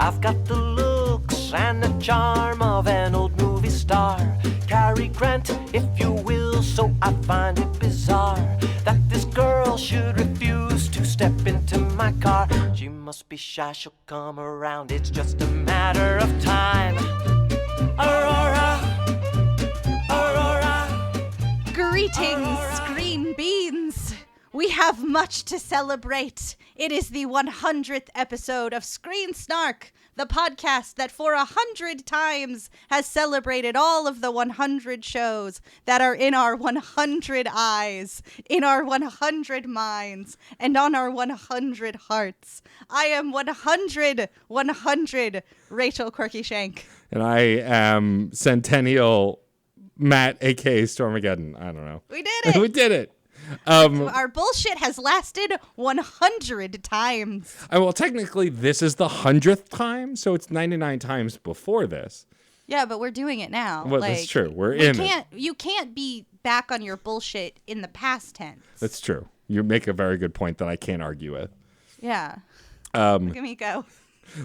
I've got the looks and the charm of an old movie star. Cary Grant, if you will, so I find it bizarre that this girl should refuse to step into my car. She must be shy, she'll come around, it's just a matter of time. Aurora, Aurora. Greetings, Aurora. green beans. We have much to celebrate. It is the 100th episode of Screen Snark, the podcast that for 100 times has celebrated all of the 100 shows that are in our 100 eyes, in our 100 minds, and on our 100 hearts. I am 100 Rachel Quirky Shank. And I am Centennial Matt, a.k.a. Stormageddon. I don't know. We did it. We did it. Our bullshit has lasted 100 times. Well, technically, this is the 100th time, so it's 99 times before this. Yeah, but we're doing it now. Well, that's true. We're in it. You can't be back on your bullshit in the past tense. That's true. You make a very good point that I can't argue with. Yeah. Look at me go.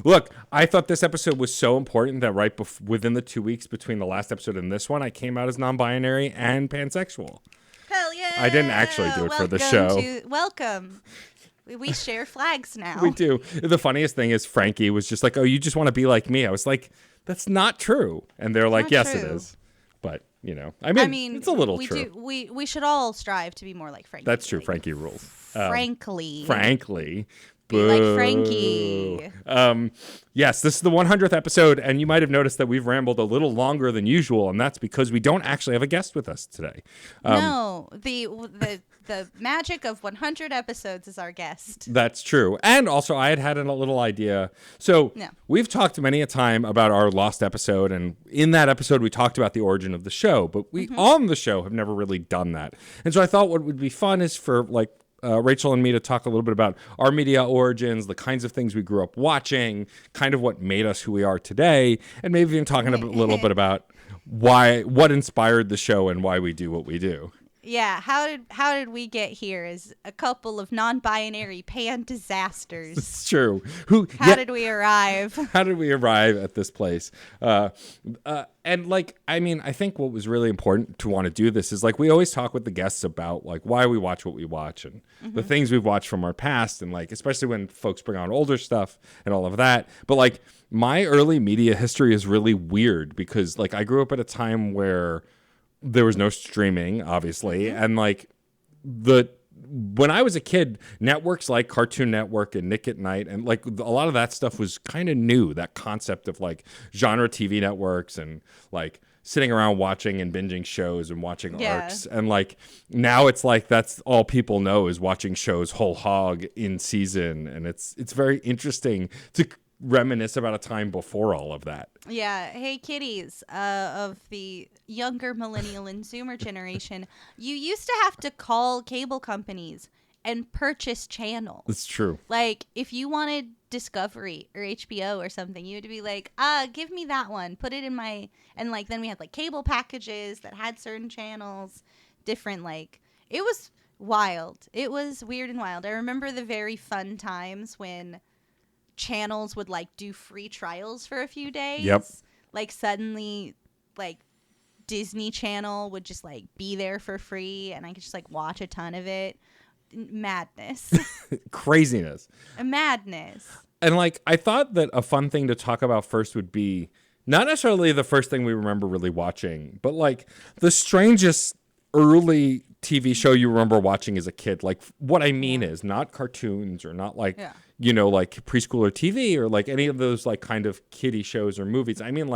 Look, I thought this episode was so important that within the 2 weeks between the last episode and this one, I came out as non-binary and pansexual. Hell yeah. I didn't actually do it for the show. Welcome. We share flags now. We do. The funniest thing is Frankie was just like, oh, you just want to be like me. I was like, that's not true. And they're like, yes, it is. But, you know, I mean it's a little true. We should all strive to be more like Frankie. That's true. Frankie rules. Frankly. Be like Frankie. Yes, this is the 100th episode, and you might have noticed that we've rambled a little longer than usual, and that's because we don't actually have a guest with us today. No, the magic of 100 episodes is our guest. That's true. And also, I had a little idea. So We've talked many a time about our lost episode, and in that episode, we talked about the origin of the show, but we on the show have never really done that. And so I thought what would be fun is for Rachel and me to talk a little bit about our media origins, the kinds of things we grew up watching, kind of what made us who we are today, and maybe even talking a little bit about what inspired the show and why we do what we do. Yeah, how did we get here as a couple of non-binary pan disasters? It's true. How did we arrive? How did we arrive at this place? And I think what was really important to want to do this is we always talk with the guests about why we watch what we watch and the things we've watched from our past, and especially when folks bring on older stuff and all of that. But my early media history is really weird because I grew up at a time where there was no streaming, obviously. And when I was a kid, networks like Cartoon Network and Nick at Night and a lot of that stuff was kind of new. That concept of genre TV networks and sitting around watching and binging shows and watching arcs. And now it's that's all people know is watching shows whole hog in season. And it's very interesting to reminisce about a time before all of that. Yeah. Hey, kiddies of the younger millennial and Zoomer generation, you used to have to call cable companies and purchase channels. It's true. If you wanted Discovery or HBO or something, you had to be give me that one. Put it in my... And then we had cable packages that had certain channels, different It was wild. It was weird and wild. I remember the very fun times when channels would do free trials for a few days. Yep. Suddenly Disney Channel would just be there for free and I could just watch a ton of it. Madness. Craziness. Madness. And I thought that a fun thing to talk about first would be not necessarily the first thing we remember really watching, but the strangest early TV show you remember watching as a kid. What I mean is not cartoons or not preschooler TV or any of those any of kiddie shows or movies. I mean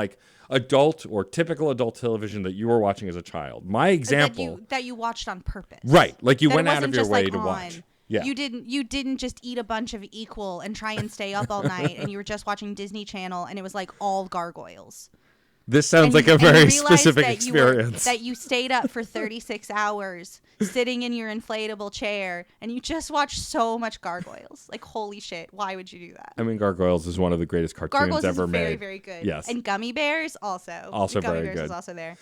adult or typical adult television that you were watching as a child. My example that you watched on purpose. Right. You that went out of your way to watch. Yeah. You didn't just eat a bunch of Equal and try and stay up all night and you were just watching Disney Channel and it was all gargoyles. This sounds like a very specific experience. That you stayed up for 36 hours sitting in your inflatable chair and you just watched so much gargoyles. Holy shit, why would you do that? I mean, Gargoyles is one of the greatest cartoons ever made. Very, very good. Yes. And Gummy Bears also. Also Gummy very Bears good. is also there.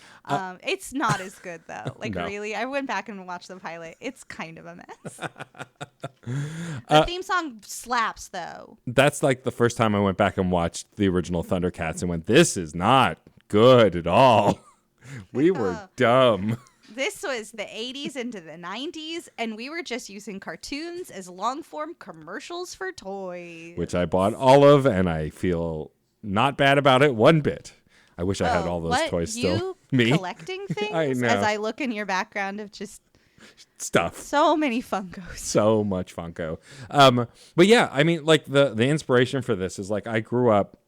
It's not as good though. No. Really, I went back and watched the pilot. It's kind of a mess. The theme song slaps, though. That's like the first time I went back and watched the original Thundercats and went, this is not good at all. We were dumb. This was the 80s into the 90s, and we were just using cartoons as long-form commercials for toys. Which I bought all of, and I feel not bad about it one bit. I wish I had all those toys still. Me? Collecting things? I know. As I look in your background of just... stuff. So many Funkos. So much Funko. But yeah, I mean, like the inspiration for this is like I grew up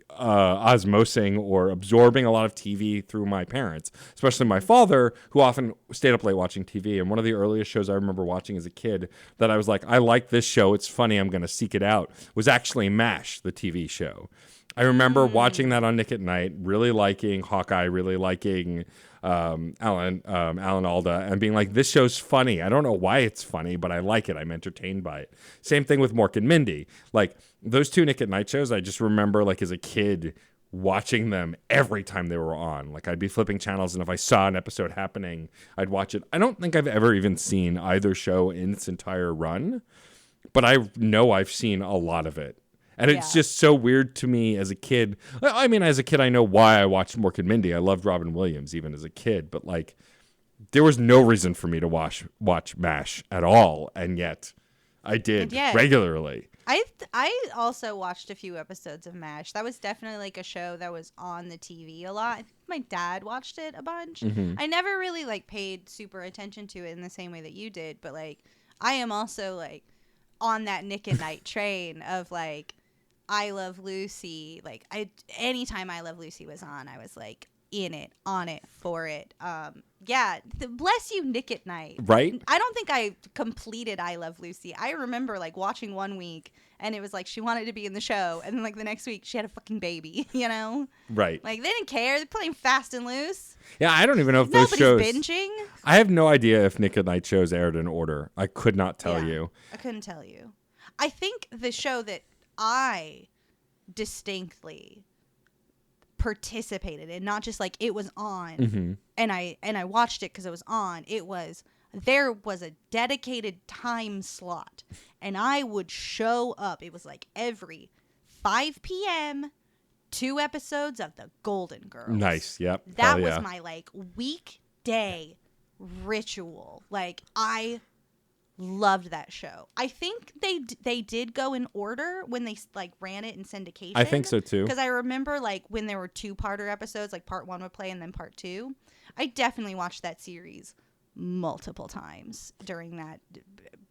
osmosing or absorbing a lot of TV through my parents, especially my father, who often stayed up late watching TV. And one of the earliest shows I remember watching as a kid that I was like, I like this show, it's funny, I'm going to seek it out, was actually MASH, the TV show. I remember watching that on Nick at Night, really liking Hawkeye, really liking Alan Alda, and being like, this show's funny. I don't know why it's funny, but I like it. I'm entertained by it. Same thing with Mork and Mindy. Like, those two Nick at Night shows, I just remember, like, as a kid, watching them every time they were on. Like, I'd be flipping channels, and if I saw an episode happening, I'd watch it. I don't think I've ever even seen either show in its entire run, but I know I've seen a lot of it. And it's just so weird to me as a kid. I mean, as a kid, I know why I watched Mork and Mindy. I loved Robin Williams even as a kid. But, like, there was no reason for me to watch MASH at all. And yet I did regularly. I also watched a few episodes of MASH. That was definitely, like, a show that was on the TV a lot. I think my dad watched it a bunch. Mm-hmm. I never really, like, paid super attention to it in the same way that you did. But, like, I am also, like, on that Nick at Night train of, like, I Love Lucy. Like, anytime I Love Lucy was on, I was like in it, on it, for it. Bless you, Nick at Night. Right? I don't think I completed I Love Lucy. I remember, like, watching one week and it was like she wanted to be in the show, and then, like, the next week she had a fucking baby, you know? Right. Like, they didn't care. They're playing Fast and Loose. Yeah, I don't even know if those shows... Nobody's binging. I have no idea if Nick at Night shows aired in order. I could not tell you. I couldn't tell you. I think the show that I distinctly participated in, not just like it was on and I watched it because it was on. There was a dedicated time slot, and I would show up. It was like every 5 p.m. 2 episodes of The Golden Girls. Nice. Yep. That was my, like, weekday ritual. Like, I loved that show. I think they did go in order when they, like, ran it in syndication. I think so too. Because I remember, like, when there were 2-parter episodes, like part 1 would play and then part 2. I definitely watched that series multiple times during that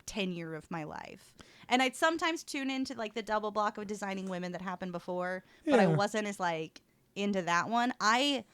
tenure of my life. And I'd sometimes tune into, like, the double block of Designing Women that happened before, but I wasn't as, like, into that one. I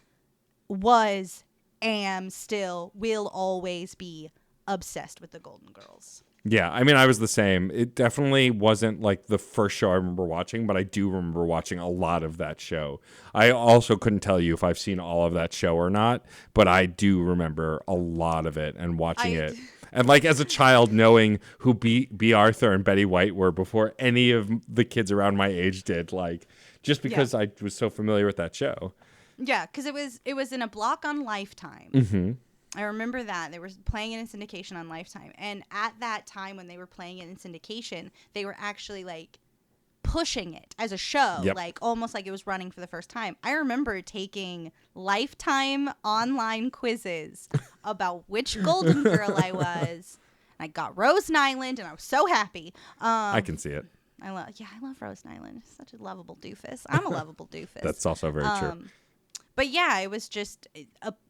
am still, will always be obsessed with the Golden Girls. Yeah, I mean, I was the same. It definitely wasn't like the first show I remember watching, but I do remember watching a lot of that show. I also couldn't tell you if I've seen all of that show or not, but I do remember a lot of it and watching it. And, like, as a child, knowing who B. Arthur and Betty White were before any of the kids around my age did, like, just because I was so familiar with that show. Yeah, because it was in a block on Lifetime. Mm-hmm. I remember that. They were playing it in syndication on Lifetime. And at that time when they were playing it in syndication, they were actually, like, pushing it as a show, like, almost like it was running for the first time. I remember taking Lifetime online quizzes about which Golden Girl I was. And I got Rose Nyland, and I was so happy. I can see it. I love Rose Nyland. Such a lovable doofus. I'm a lovable doofus. That's also very true. But yeah, it was just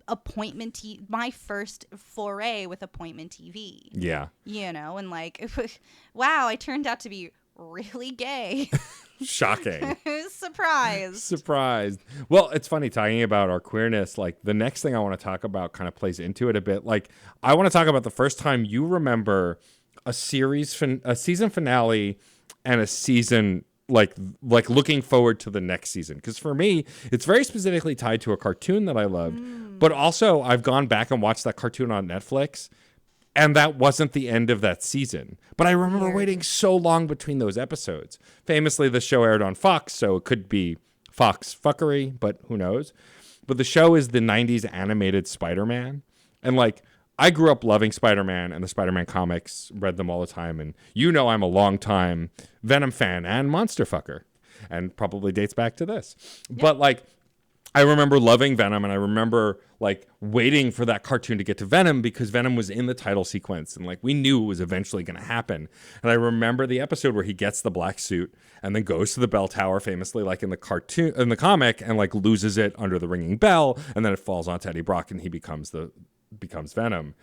appointment my first foray with appointment TV. Yeah. You know, and, like, wow, I turned out to be really gay. Shocking. Surprised. Well, it's funny talking about our queerness. Like, the next thing I want to talk about kind of plays into it a bit. Like, I want to talk about the first time you remember a season finale and a season like looking forward to the next season. Because for me, it's very specifically tied to a cartoon that I loved. But also, I've gone back and watched that cartoon on Netflix, and that wasn't the end of that season. But I remember waiting so long between those episodes. Famously, the show aired on Fox, so it could be Fox fuckery, but who knows? But the show is the 90s animated Spider-Man. And, like, I grew up loving Spider-Man and the Spider-Man comics, read them all the time. And I'm a long time Venom fan and monster fucker, and probably dates back to this. Yep. But like, I remember loving Venom, and I remember like waiting for that cartoon to get to Venom because Venom was in the title sequence, and like we knew it was eventually going to happen. And I remember the episode where he gets the black suit and then goes to the bell tower, famously like in the comic, and like loses it under the ringing bell, and then it falls onto Eddie Brock, and he becomes Venom.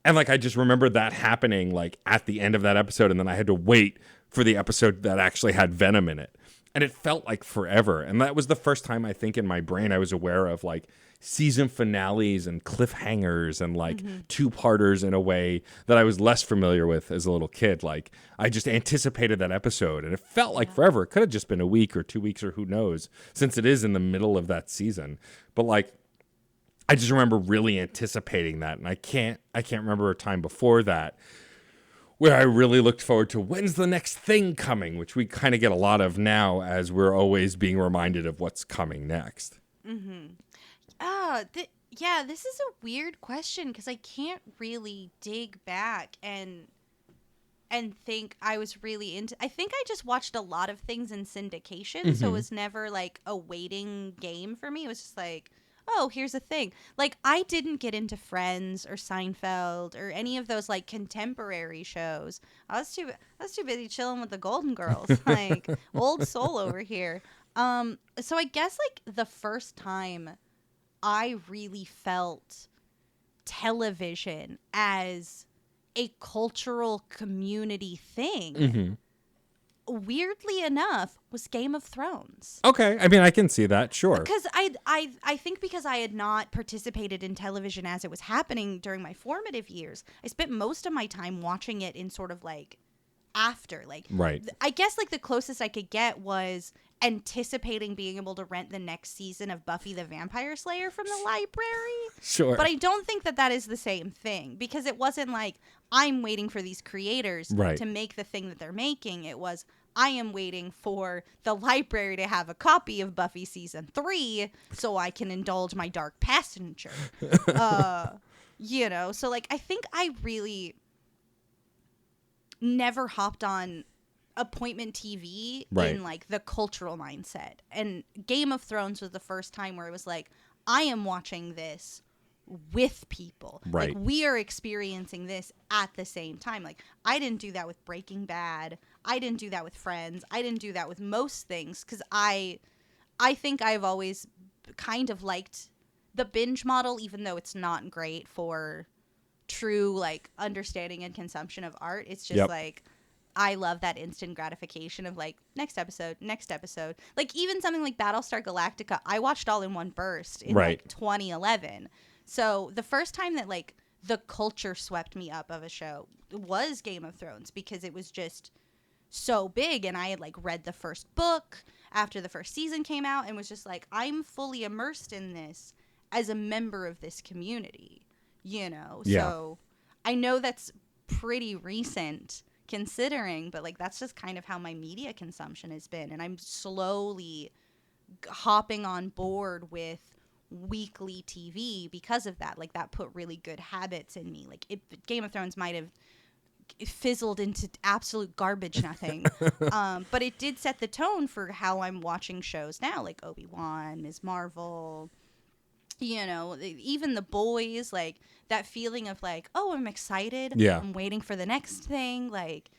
And like I just remember that happening like at the end of that episode, and then I had to wait for the episode that actually had Venom in it. And it felt like forever. And that was the first time I think in my brain I was aware of like season finales and cliffhangers and like two-parters in a way that I was less familiar with as a little kid. Like I just anticipated that episode, and it felt like forever. It could have just been a week or 2 weeks or who knows, since it is in the middle of that season. But like I just remember really anticipating that, and I can't remember a time before that where I really looked forward to when's the next thing coming, which we kind of get a lot of now as we're always being reminded of what's coming next. This is a weird question because I can't really dig back and think I was really into. I think I just watched a lot of things in syndication, so it was never like a waiting game for me. It was just like, oh, here's a thing. Like, I didn't get into Friends or Seinfeld or any of those like contemporary shows. I was too busy chilling with the Golden Girls, like old soul over here. So I guess like the first time I really felt television as a cultural community thing, weirdly enough, was Game of Thrones. Okay, I mean, I can see that, sure. Because I think because I had not participated in television as it was happening during my formative years, I spent most of my time watching it in sort of like after. Like, right. I guess like the closest I could get was anticipating being able to rent the next season of Buffy the Vampire Slayer from the library. Sure. But I don't think that is the same thing, because it wasn't like I'm waiting for these creators to make the thing that they're making. It was, I am waiting for the library to have a copy of Buffy season 3 so I can indulge my dark passenger. So like I think I really never hopped on appointment TV in like the cultural mindset. And Game of Thrones was the first time where it was like, I am watching this with people. Right. Like, we are experiencing this at the same time. Like, I didn't do that with Breaking Bad. I didn't do that with Friends. I didn't do that with most things because I think I've always kind of liked the binge model, even though it's not great for true like understanding and consumption of art. It's just like, I love that instant gratification of like next episode. Like even something like Battlestar Galactica, I watched all in one burst in like 2011. So the first time that like the culture swept me up of a show was Game of Thrones, because it was just so big, and I had like read the first book after the first season came out and was just like, I'm fully immersed in this as a member of this community, So I know that's pretty recent considering, but like that's just kind of how my media consumption has been, and I'm slowly hopping on board with weekly TV because of that. Like that put really good habits in me. Like Game of Thrones might have fizzled into absolute garbage nothing, but it did set the tone for how I'm watching shows now, like Obi-Wan, Ms. Marvel, even The Boys. Like that feeling of like, oh, I'm excited, I'm waiting for the next thing. Like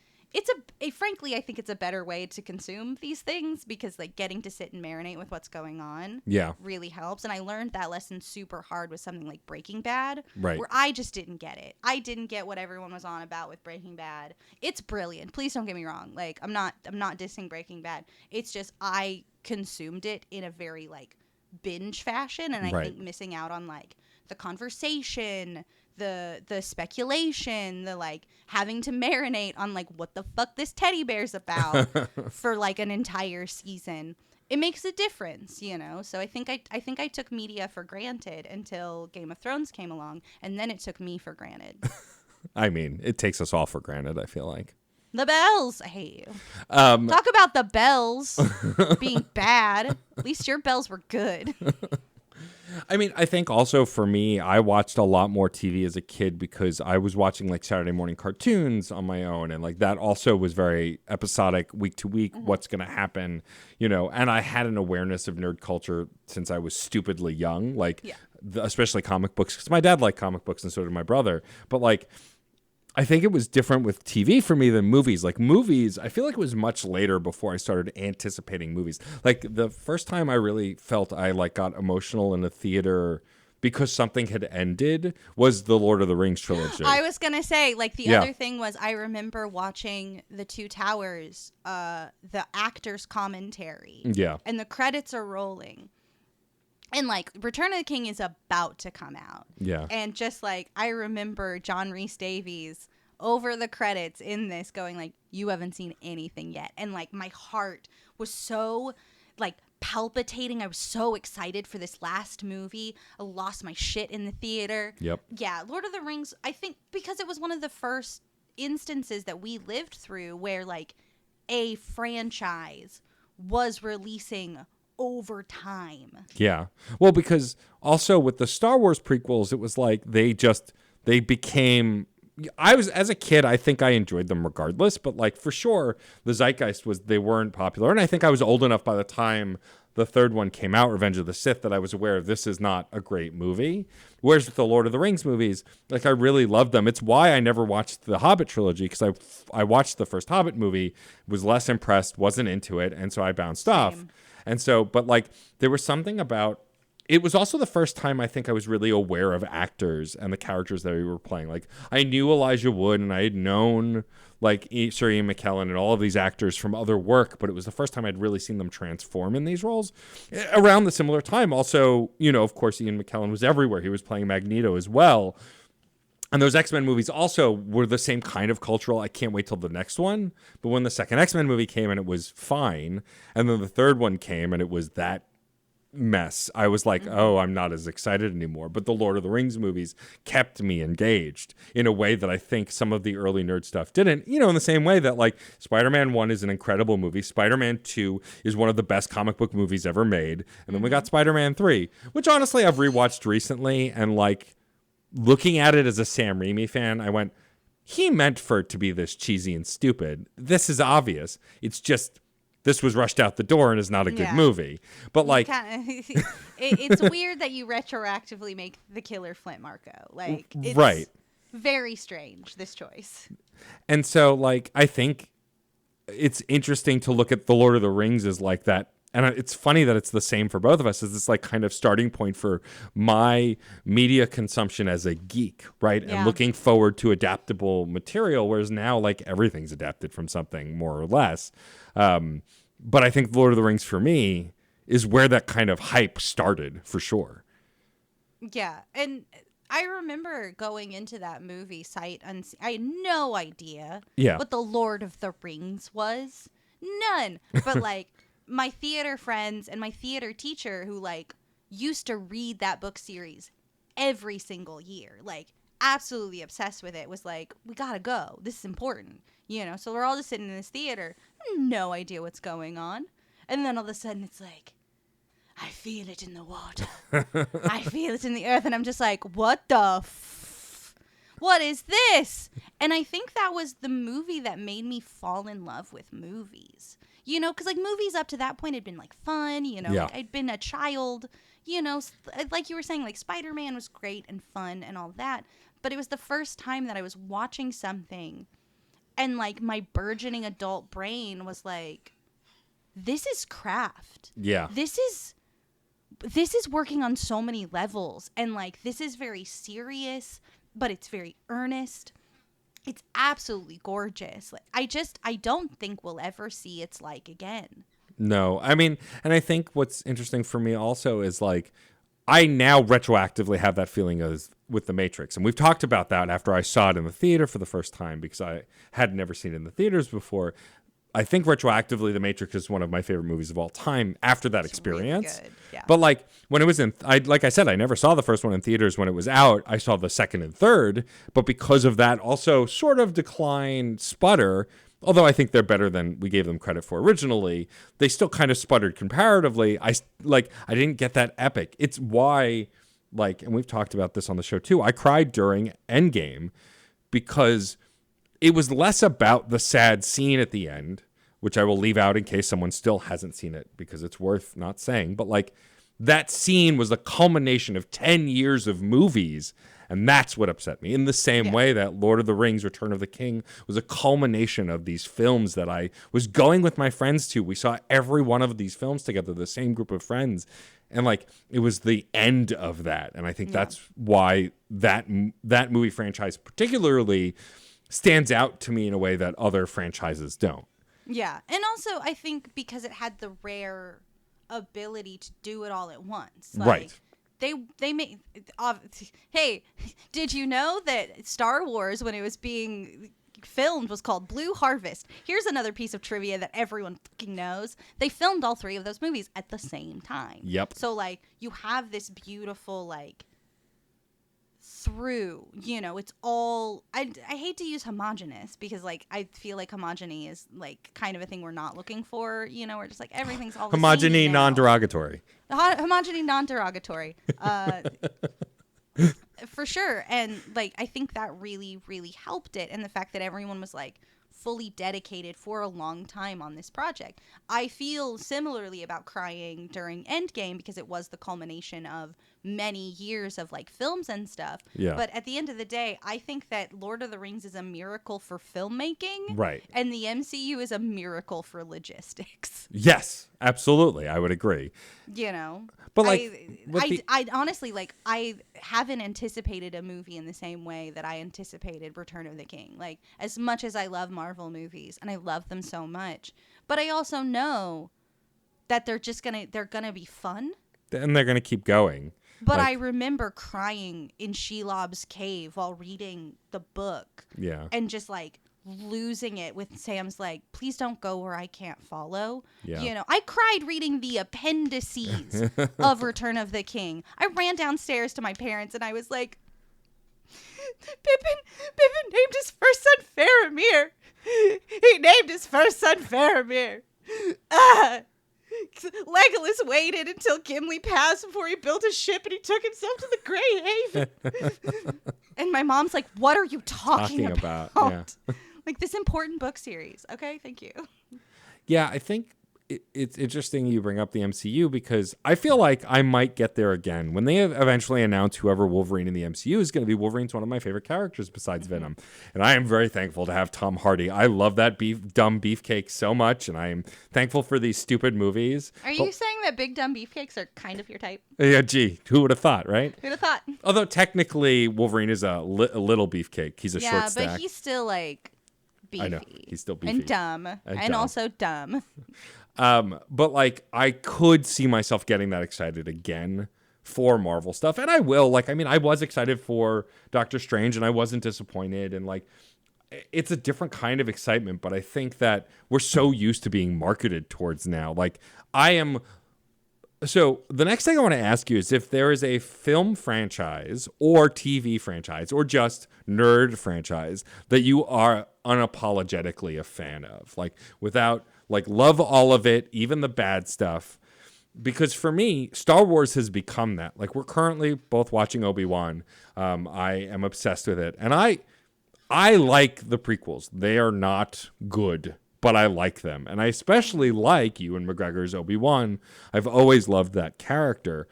frankly, I think it's a better way to consume these things, because like getting to sit and marinate with what's going on really helps. And I learned that lesson super hard with something like Breaking Bad, where I just didn't get it. I didn't get what everyone was on about with Breaking Bad. It's brilliant. Please don't get me wrong. Like I'm not dissing Breaking Bad. It's just I consumed it in a very like binge fashion, and I think missing out on like the conversation, the speculation, the like having to marinate on like what the fuck this teddy bear's about for like an entire season. It makes a difference, So I think I took media for granted until Game of Thrones came along, and then it took me for granted. I mean, it takes us all for granted, I feel like. The bells. I hate you. Talk about the bells being bad. At least your bells were good. I mean, I think also for me, I watched a lot more TV as a kid because I was watching like Saturday morning cartoons on my own. And like that also was very episodic, week to week, what's going to happen, and I had an awareness of nerd culture since I was stupidly young, like especially comic books, because my dad liked comic books and so did my brother. But like, I think it was different with TV for me than movies. Like movies, I feel like it was much later before I started anticipating movies. Like the first time I really felt I like got emotional in a theater because something had ended was the Lord of the Rings trilogy. I was gonna say, like the other thing was I remember watching The Two Towers, the actors' commentary. Yeah. And the credits are rolling. And, like, Return of the King is about to come out. Yeah. And just, like, I remember John Rhys Davies over the credits in this going, like, you haven't seen anything yet. And, like, my heart was so, like, palpitating. I was so excited for this last movie. I lost my shit in the theater. Yep. Yeah, Lord of the Rings, I think because it was one of the first instances that we lived through where, like, a franchise was releasing over time. Yeah. Well, because also with the Star Wars prequels, it was like they became, as a kid, I think I enjoyed them regardless, but like for sure the zeitgeist was they weren't popular. And I think I was old enough by the time the third one came out, Revenge of the Sith, that I was aware of this is not a great movie. Whereas with the Lord of the Rings movies, like I really loved them. It's why I never watched the Hobbit trilogy, because I watched the first Hobbit movie, was less impressed, wasn't into it, and so I bounced off. And so, but like, there was something about, it was also the first time I think I was really aware of actors and the characters that we were playing. Like, I knew Elijah Wood and I had known like Sir Ian McKellen and all of these actors from other work, but it was the first time I'd really seen them transform in these roles. Around the similar time, also, of course, Ian McKellen was everywhere. He was playing Magneto as well. And those X-Men movies also were the same kind of cultural, I can't wait till the next one. But when the second X-Men movie came and it was fine, and then the third one came and it was that mess, I was like, oh, I'm not as excited anymore. But the Lord of the Rings movies kept me engaged in a way that I think some of the early nerd stuff didn't. In the same way that like Spider-Man 1 is an incredible movie. Spider-Man 2 is one of the best comic book movies ever made. And then we got Spider-Man 3, which honestly I've rewatched recently, and like, looking at it as a Sam Raimi fan, I went, he meant for it to be this cheesy and stupid. This is obvious. It's just, this was rushed out the door and is not a good movie. But like, it's weird that you retroactively make the killer Flint Marko. Like, it's right. Very strange, this choice. And so like, I think it's interesting to look at the Lord of the Rings as like that. And it's funny that it's the same for both of us, as this like kind of starting point for my media consumption as a geek, right? Yeah. And looking forward to adaptable material, whereas now like everything's adapted from something more or less. But I think Lord of the Rings for me is where that kind of hype started for sure. Yeah. And I remember going into that movie sight unseen. I had no idea what the Lord of the Rings was. None. But like, my theater friends and my theater teacher who like used to read that book series every single year, like absolutely obsessed with it, was like, we gotta go, this is important, so we're all just sitting in this theater, no idea what's going on, and then all of a sudden it's like, I feel it in the water, I feel it in the earth, and I'm just like, what the what is this? And I think that was the movie that made me fall in love with movies. Because like movies up to that point had been like fun, like I'd been a child, like you were saying, like Spider-Man was great and fun and all that. But it was the first time that I was watching something and like my burgeoning adult brain was like, this is craft. Yeah. This is working on so many levels. And like, this is very serious, but it's very earnest. It's absolutely gorgeous. Like, I don't think we'll ever see its like again. No, I mean, and I think what's interesting for me also is like, I now retroactively have that feeling as with The Matrix. And we've talked about that after I saw it in the theater for the first time, because I had never seen it in the theaters before. I think retroactively, The Matrix is one of my favorite movies of all time after that experience. Really good. Yeah. But like when it was like I said, I never saw the first one in theaters when it was out. I saw the second and third, but because of that also sort of decline, sputter, although I think they're better than we gave them credit for originally, they still kind of sputtered comparatively. I didn't get that epic. It's why, like, and we've talked about this on the show too, I cried during Endgame because it was less about the sad scene at the end, which I will leave out in case someone still hasn't seen it because it's worth not saying. But like that scene was the culmination of 10 years of movies. And that's what upset me. In the same way that Lord of the Rings, Return of the King was a culmination of these films that I was going with my friends to. We saw every one of these films together, the same group of friends. And like, it was the end of that. And I think that's why that movie franchise particularly stands out to me in a way that other franchises don't. Yeah. And also, I think because it had the rare ability to do it all at once. Like, right. They made. Hey, did you know that Star Wars, when it was being filmed, was called Blue Harvest? Here's another piece of trivia that everyone fucking knows. They filmed all 3 of those movies at the same time. Yep. So like you have this beautiful like through, you know, it's all, I hate to use homogenous because like I feel like homogeny is like kind of a thing we're not looking for, you know, we're just like everything's all the homogeny same non-derogatory. Homogeny non-derogatory. For sure. And like I think that really, really helped it, and the fact that everyone was like fully dedicated for a long time on this project. I feel similarly about crying during Endgame because it was the culmination of many years of like films and stuff. Yeah. But at the end of the day, I think that Lord of the Rings is a miracle for filmmaking. Right. And the MCU is a miracle for logistics. Yes, absolutely. I would agree. You know, but like, I honestly, like, I haven't anticipated a movie in the same way that I anticipated Return of the King. Like, as much as I love Marvel movies and I love them so much, but I also know that they're gonna be fun. And they're gonna keep going. But like, I remember crying in Shelob's cave while reading the book. Yeah. And just like losing it with Sam's like, please don't go where I can't follow. Yeah. You know, I cried reading the appendices of Return of the King. I ran downstairs to my parents and I was like, Pippin named his first son Faramir. He named his first son Faramir. Legolas waited until Gimli passed before he built a ship and he took himself to the Grey Haven. And my mom's like, what are you talking about? Yeah. Like this important book series. Okay, thank you. Yeah, I think it's interesting you bring up the MCU because I feel like I might get there again. When they eventually announce whoever Wolverine in the MCU is going to be, Wolverine's one of my favorite characters besides Venom. And I am very thankful to have Tom Hardy. I love that dumb beefcake so much, and I am thankful for these stupid movies. Are you saying that big dumb beefcakes are kind of your type? Yeah, gee, who would have thought, right? Who'd have thought? Although technically Wolverine is a little beefcake. He's a short stack. Yeah, but he's still like beefy. I know, he's still beefy. And dumb. And also dumb. But like I could see myself getting that excited again for Marvel stuff, and I will. Like, I mean, I was excited for Doctor Strange, and I wasn't disappointed, and like, it's a different kind of excitement. But I think that we're so used to being marketed towards now. Like, I am. So the next thing I want to ask you is if there is a film franchise or TV franchise or just nerd franchise that you are unapologetically a fan of, like without. Like, love all of it, even the bad stuff. Because for me, Star Wars has become that. Like, we're currently both watching Obi-Wan. I am obsessed with it. And I like the prequels. They are not good, but I like them. And I especially like Ewan McGregor's Obi-Wan. I've always loved that character.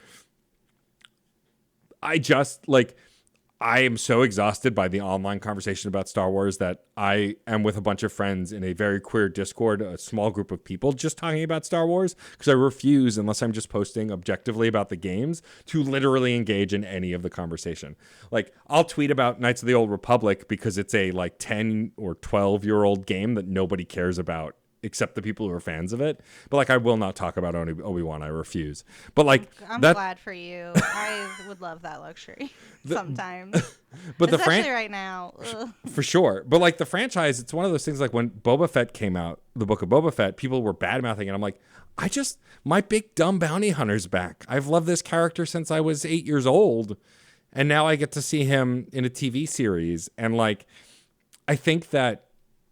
I am so exhausted by the online conversation about Star Wars that I am with a bunch of friends in a very queer Discord, a small group of people just talking about Star Wars, because I refuse, unless I'm just posting objectively about the games, to literally engage in any of the conversation. Like, I'll tweet about Knights of the Old Republic because it's a like 10 or 12-year-old game that nobody cares about except the people who are fans of it. But like, I will not talk about Obi-Wan. I refuse. But like, I'm glad for you. I would love that luxury sometimes. But especially right now. For sure. But like the franchise, it's one of those things like when Boba Fett came out, the book of Boba Fett, people were bad-mouthing it. I'm like, my big dumb bounty hunter's back. I've loved this character since I was 8 years old. And now I get to see him in a TV series. And like, I think that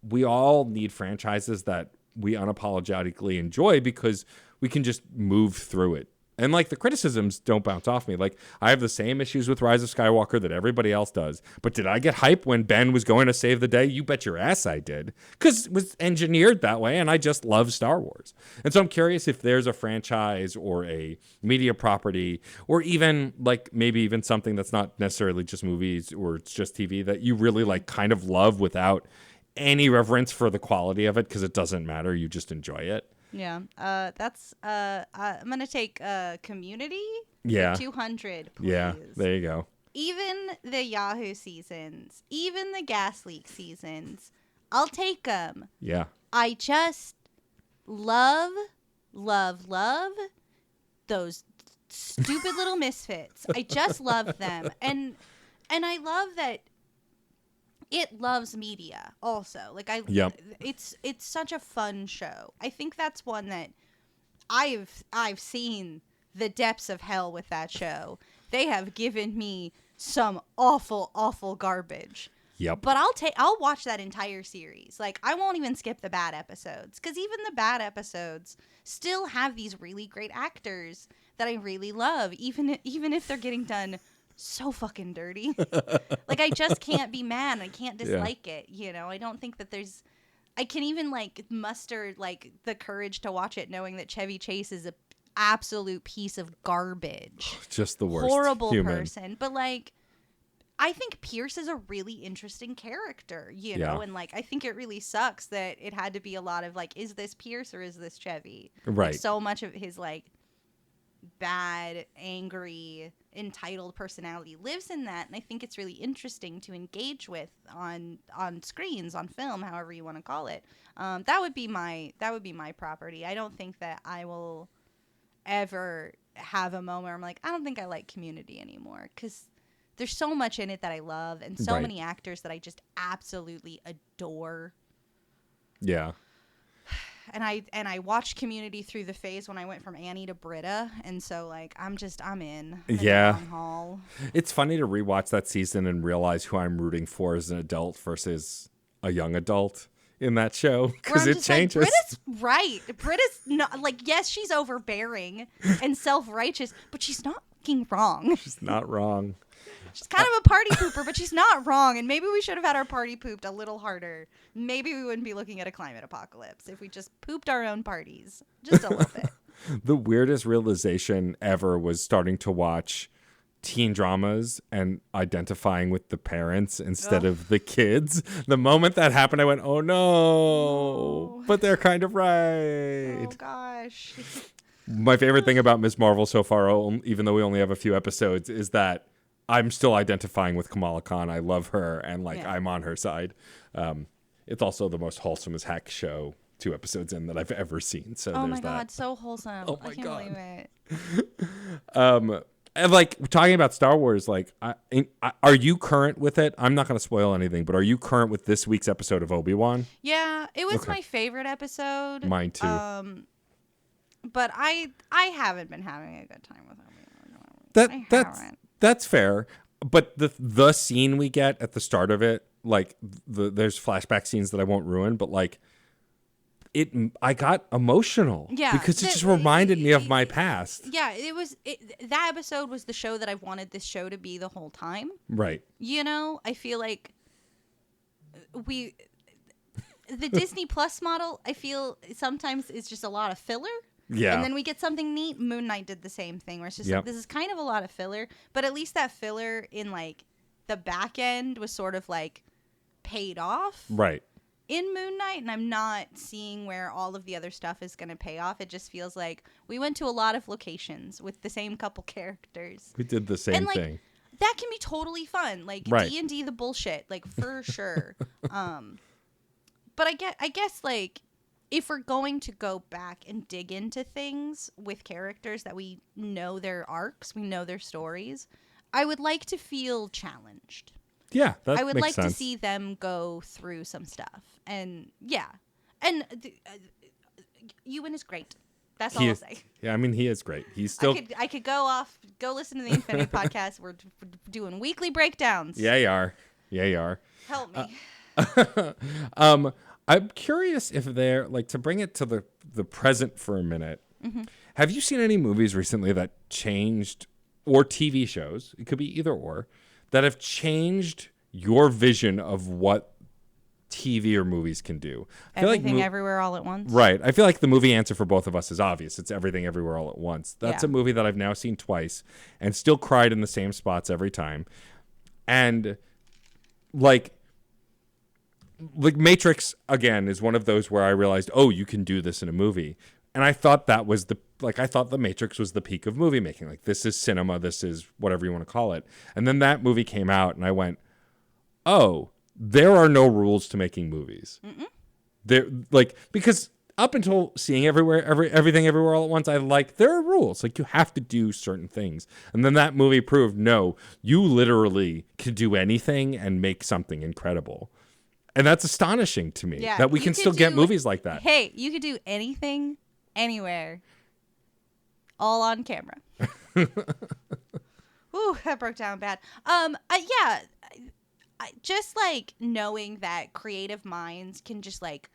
we all need franchises that we unapologetically enjoy because we can just move through it. And like the criticisms don't bounce off me. Like I have the same issues with Rise of Skywalker that everybody else does. But did I get hype when Ben was going to save the day? You bet your ass I did. Because it was engineered that way and I just love Star Wars. And so I'm curious if there's a franchise or a media property or even like maybe even something that's not necessarily just movies or it's just TV that you really like kind of love without any reverence for the quality of it because it doesn't matter. You just enjoy it. Yeah. That's I'm gonna take Community. Yeah. 200, please. Yeah. There you go. Even the Yahoo seasons, even the Gas Leak seasons, I'll take them. Yeah. I just love those stupid little misfits. I just love them, and I love that it loves media also. Like it's such a fun show. I think that's one that I've seen the depths of hell with that show. They have given me some awful garbage. Yep. But I'll watch that entire series. Like I won't even skip the bad episodes cuz even the bad episodes still have these really great actors that I really love even if they're getting done so fucking dirty. Like I just can't be mad. I can't dislike it. You know, I don't think that I can even like muster like the courage to watch it knowing that Chevy Chase is a absolute piece of garbage. Just the worst. Horrible human person. But like I think Pierce is a really interesting character, you know, and like I think it really sucks that it had to be a lot of like, is this Pierce or is this Chevy? Right. Like, so much of his like bad, angry, entitled personality lives in that, and I think it's really interesting to engage with on screens, on film, however you want to call it. That would be my property. I don't think that I will ever have a moment where I'm like, I don't think I like Community anymore, because there's so much in it that I love, and so many actors that I just absolutely adore. Yeah. And I watched Community through the phase when I went from Annie to Britta, and so like I'm in. Yeah. The long haul. It's funny to rewatch that season and realize who I'm rooting for as an adult versus a young adult in that show, because it changes. Like, Britta's right. Britta's not like, yes, she's overbearing and self-righteous, but she's not fucking wrong. She's not wrong. She's kind of a party pooper, but she's not wrong. And maybe we should have had our party pooped a little harder. Maybe we wouldn't be looking at a climate apocalypse if we just pooped our own parties just a little bit. The weirdest realization ever was starting to watch teen dramas and identifying with the parents instead of the kids. The moment that happened, I went, oh no, but they're kind of right. Oh gosh. My favorite thing about Ms. Marvel so far, even though we only have a few episodes, is that I'm still identifying with Kamala Khan. I love her, and I'm on her side. It's also the most wholesome as heck show 2 episodes in that I've ever seen. So oh there's my that. God, so wholesome. Oh my I can't God. believe it. And like talking about Star Wars, like, are you current with it? I'm not going to spoil anything, but are you current with this week's episode of Obi-Wan? Yeah, it was my favorite episode. Mine too. But I haven't been having a good time with Obi-Wan. That's fair. But the scene we get at the start of it, like there's flashback scenes that I won't ruin, but like I got emotional. Yeah, because it just reminded me of my past. Yeah, that episode was the show that I've wanted this show to be the whole time. Right. You know, I feel like the Disney Plus model, I feel sometimes is just a lot of filler. Yeah. And then we get something neat. Moon Knight did the same thing where it's just like, this is kind of a lot of filler, but at least that filler in like the back end was sort of like paid off. Right. In Moon Knight, and I'm not seeing where all of the other stuff is going to pay off. It just feels like we went to a lot of locations with the same couple characters. We did the same thing. That can be totally fun. Like D&D the bullshit, like for sure. But I guess like if we're going to go back and dig into things with characters that we know their arcs, we know their stories, I would like to feel challenged. Yeah, that I would makes like sense. to see them go through some stuff. And yeah. And Ewan is great. That's all I'll say. Yeah, I mean, he is great. He's still... I could go listen to the Infinity podcast. We're doing weekly breakdowns. Yeah, you are. Help me. I'm curious if they're like, to bring it to the present for a minute. Mm-hmm. Have you seen any movies recently that changed, or TV shows, it could be either or, that have changed your vision of what TV or movies can do? I feel Everything like Everywhere All at Once. right. I feel like the movie answer for both of us is obvious. It's Everything Everywhere All at Once. That's Yeah. a movie that I've now seen twice and still cried in the same spots every time. And like Matrix again is one of those where I realized, oh, you can do this in a movie. And I thought that was I thought The Matrix was the peak of movie making. Like, this is cinema, this is whatever you want to call it. And then that movie came out and I went, oh, there are no rules to making movies. There, like, because up until seeing Everything Everywhere All at Once, there are rules. Like, you have to do certain things. And then that movie proved, no, you literally can do anything and make something incredible. And that's astonishing to me, that we can still get movies like that. Hey, you could do anything, anywhere, all on camera. Ooh, that broke down bad. Just like knowing that creative minds can just like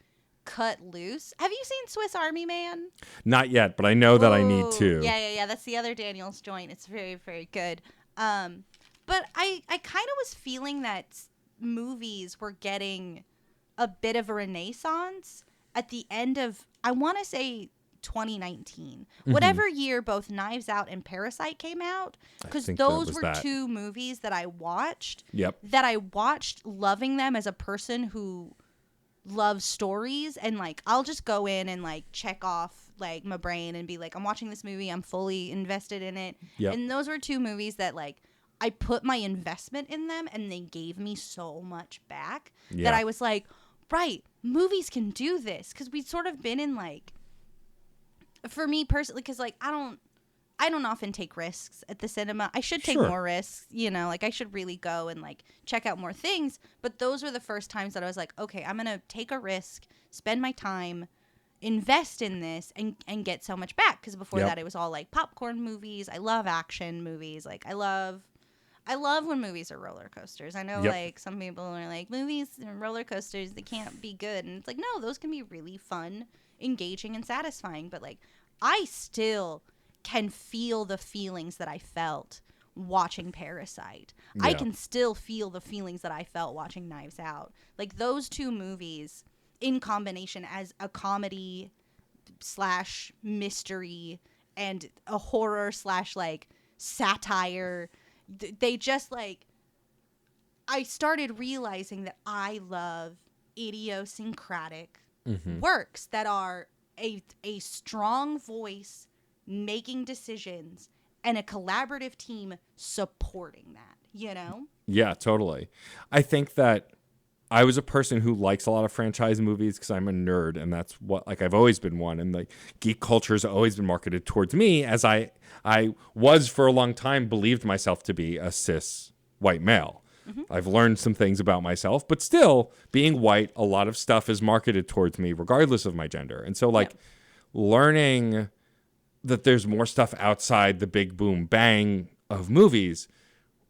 cut loose. Have you seen Swiss Army Man? Not yet, but I know that I need to. Yeah. That's the other Daniel's joint. It's very, very good. But I kind of was feeling that movies were getting a bit of a renaissance at the end of, I want to say, 2019. Whatever year both Knives Out and Parasite came out, because those were two movies that I watched. Yep. That I watched loving them as a person who loves stories, and like I'll just go in and like check off like my brain and be like, I'm watching this movie, I'm fully invested in it. Yep. And those were two movies that like I put my investment in them and they gave me so much back that I was like, right, movies can do this, because we'd sort of been in like, for me personally, because like I don't often take risks at the cinema. I should take more risks, like I should really go and like check out more things. But those were the first times that I was like, okay, I'm going to take a risk, spend my time, invest in this and get so much back. Because before that, it was all like popcorn movies. I love action movies. Like I love when movies are roller coasters. I know like some people are like, movies and roller coasters, they can't be good. And it's like, no, those can be really fun, engaging, and satisfying. But like I still can feel the feelings that I felt watching Parasite. I can still feel the feelings that I felt watching Knives Out. Like those two movies in combination as a comedy / mystery and a horror / like satire, they just like, I started realizing that I love idiosyncratic works that are a strong voice making decisions and a collaborative team supporting that, Yeah, totally. I think that I was a person who likes a lot of franchise movies because I'm a nerd, and that's what, like, I've always been one, and like geek culture has always been marketed towards me, as I was for a long time believed myself to be a cis white male. I've learned some things about myself, but still, being white, a lot of stuff is marketed towards me regardless of my gender. And so like learning that there's more stuff outside the big boom bang of movies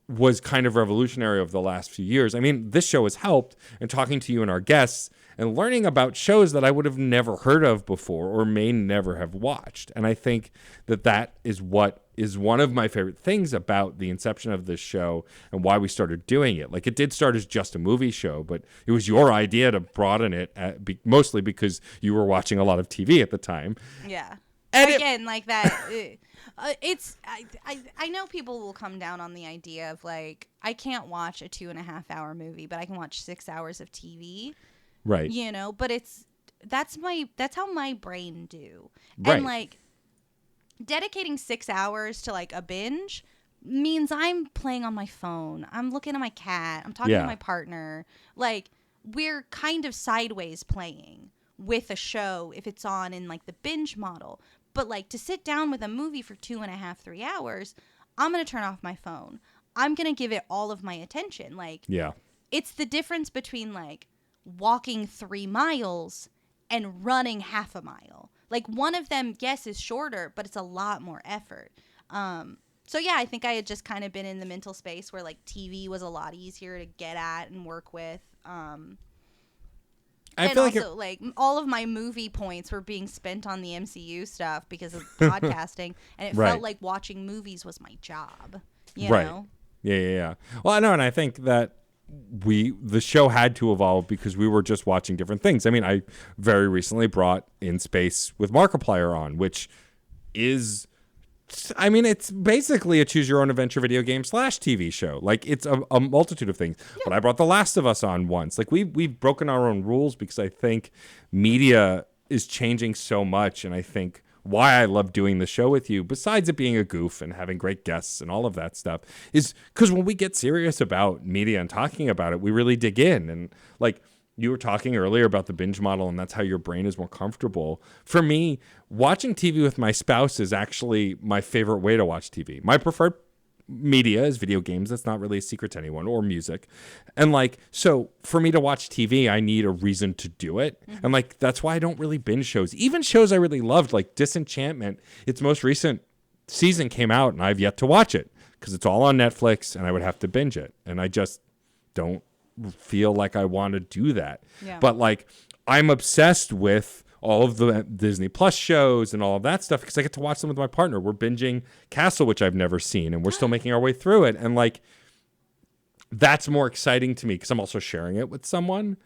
was kind of revolutionary over the last few years. I mean, this show has helped, and talking to you and our guests and learning about shows that I would have never heard of before or may never have watched. And I think that is what is one of my favorite things about the inception of this show and why we started doing it. Like, it did start as just a movie show, but it was your idea to broaden it, mostly because you were watching a lot of TV at the time. Yeah. And again, like that, it's, I know people will come down on the idea of like, I can't watch a 2.5 hour movie, but I can watch 6 hours of TV. Right. But that's how my brain do. Right. And like dedicating 6 hours to like a binge means I'm playing on my phone. I'm looking at my cat. I'm talking to my partner. Like, we're kind of sideways playing with a show if it's on in like the binge model. But like to sit down with a movie for 2.5, 3 hours, I'm going to turn off my phone. I'm going to give it all of my attention. Like, it's the difference between like walking 3 miles and running half a mile. Like, one of them, yes, is shorter, but it's a lot more effort. So yeah, I think I had just kind of been in the mental space where like TV was a lot easier to get at and work with. I and feel also, like all of my movie points were being spent on the MCU stuff because of podcasting, and it felt like watching movies was my job. You know? Yeah. Well, I know, and I think that the show had to evolve because we were just watching different things. I mean, I very recently brought In Space with Markiplier on, which is, I mean, it's basically a choose your own adventure video game / TV show. Like, it's a multitude of things. Yeah. But I brought The Last of Us on once. Like, we've broken our own rules because I think media is changing so much. And I think why I love doing the show with you, besides it being a goof and having great guests and all of that stuff, is because when we get serious about media and talking about it, we really dig in. And like, you were talking earlier about the binge model, and that's how your brain is more comfortable. For me, watching TV with my spouse is actually my favorite way to watch TV. My preferred media is video games. That's not really a secret to anyone, or music. And like, so for me to watch TV, I need a reason to do it. And like, that's why I don't really binge shows. Even shows I really loved, like Disenchantment, its most recent season came out, and I've yet to watch it because it's all on Netflix, and I would have to binge it. And I just don't feel like I want to do that. Yeah. But like, I'm obsessed with all of the Disney Plus shows and all of that stuff because I get to watch them with my partner. We're binging Castle, which I've never seen, and we're still making our way through it. And like, that's more exciting to me because I'm also sharing it with someone.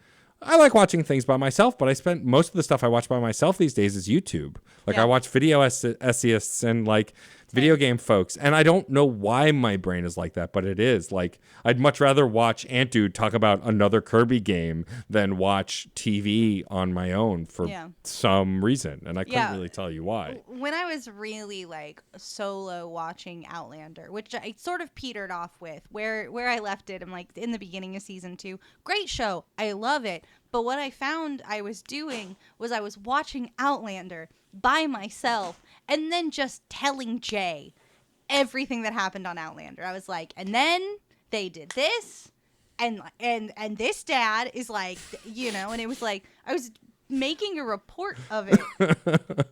I like watching things by myself, but I spent most of the stuff I watch by myself these days is YouTube. Like, I watch video essayists and like video game folks, and I don't know why my brain is like that, but it is. Like, I'd much rather watch Ant Dude talk about another Kirby game than watch TV on my own for some reason, and I couldn't really tell you why. When I was really like solo watching Outlander, which I sort of petered off with, where I left it, I'm like in the beginning of season 2, great show, I love it. But what I found I was doing was I was watching Outlander by myself and then just telling Jay everything that happened on Outlander. I was like, and then they did this, and this dad is like, you know, and it was like I was making a report of it.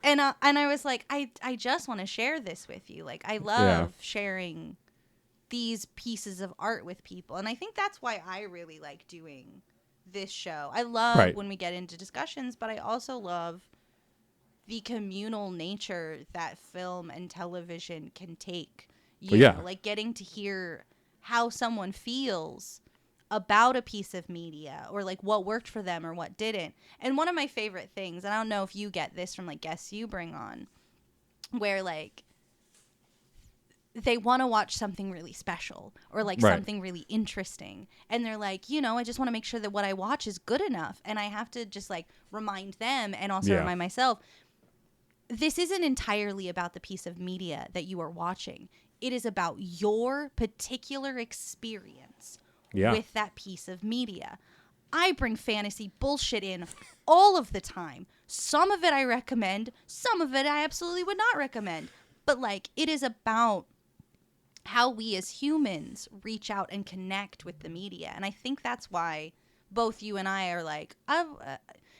And I was like, I just want to share this with you. Like, I love sharing these pieces of art with people. And I think that's why I really like doing this show. I love when we get into discussions, but I also love the communal nature that film and television can take. You know, like getting to hear how someone feels about a piece of media, or like what worked for them or what didn't. And one of my favorite things, and I don't know if you get this from like guests you bring on, where like they want to watch something really special or like something really interesting, and they're like, you know, I just want to make sure that what I watch is good enough. And I have to just like remind them and also remind myself, this isn't entirely about the piece of media that you are watching. It is about your particular experience with that piece of media. I bring fantasy bullshit in all of the time. Some of it I recommend, some of it I absolutely would not recommend. But like, it is about how we as humans reach out and connect with the media. And I think that's why both you and I are like,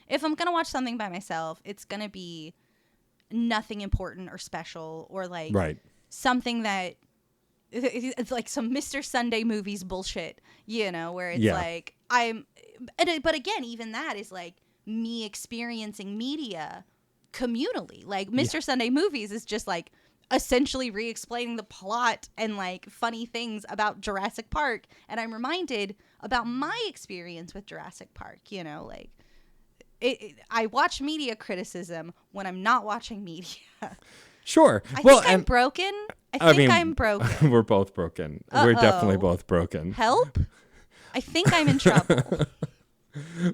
if I'm going to watch something by myself, it's going to be nothing important or special, or like something that it's like some Mr. Sunday movies bullshit, you know, where it's like but again, even that is like me experiencing media communally. Like Mr. Sunday movies is just like essentially re-explaining the plot and like funny things about Jurassic Park, and I'm reminded about my experience with Jurassic Park, you know, like I watch media criticism when I'm not watching media. Sure. I think I'm broken. I think I'm broken. We're both broken. We're definitely both broken. Help? I think I'm in trouble.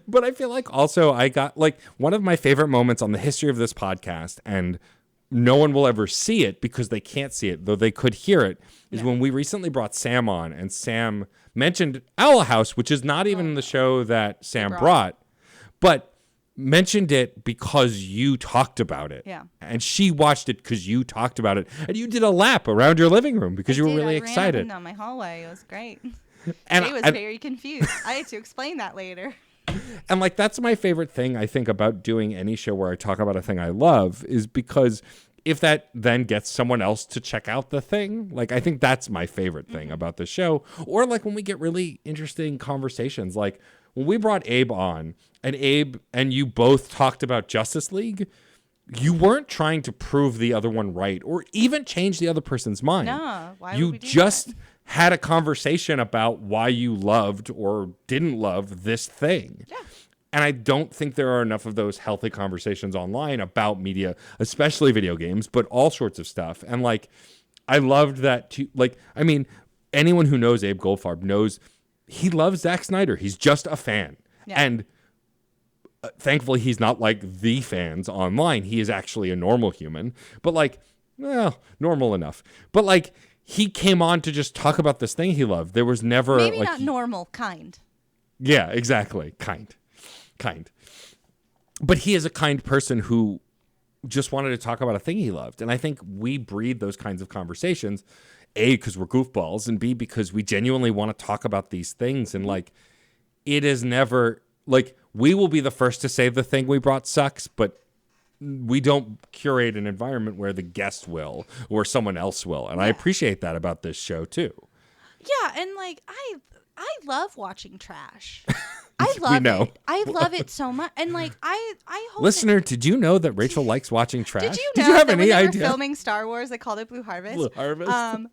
But I feel like also I got like one of my favorite moments on the history of this podcast, and no one will ever see it because they can't see it, though they could hear it, is when we recently brought Sam on, and Sam mentioned Owl House, which is not even the show that Sam brought, but mentioned it because you talked about it. Yeah. And she watched it because you talked about it. And you did a lap around your living room because you were really excited. I ran down my hallway. It was great. And Jay was very confused. I had to explain that later. And like, that's my favorite thing, I think, about doing any show where I talk about a thing I love, is because if that then gets someone else to check out the thing, like, I think that's my favorite thing about the show. Or like when we get really interesting conversations, like when we brought Abe on and Abe and you both talked about Justice League, you weren't trying to prove the other one right or even change the other person's mind. No, why you would we do just that? had a conversation about why you loved or didn't love this thing. Yeah. And I don't think there are enough of those healthy conversations online about media, especially video games, but all sorts of stuff. And like, I loved that too. Like, I mean, anyone who knows Abe Goldfarb knows he loves Zack Snyder. He's just a fan. Yeah. And thankfully, he's not like the fans online. He is actually a normal human, but like, well, normal enough. But like, he came on to just talk about this thing he loved. There was never Maybe like not normal, kind. Yeah, exactly. Kind. But he is a kind person who just wanted to talk about a thing he loved. And I think we breed those kinds of conversations, A, because we're goofballs, and B, because we genuinely want to talk about these things. And like, it is never like, we will be the first to say the thing we brought sucks, but we don't curate an environment where the guest will or someone else will. And I appreciate that about this show too. Yeah, and like I love watching trash. I love it. I love it so much. And like I hope Listener, did you know that Rachel likes watching trash? Did you know have that any when they idea? were filming Star Wars, they called it Blue Harvest? Blue Harvest.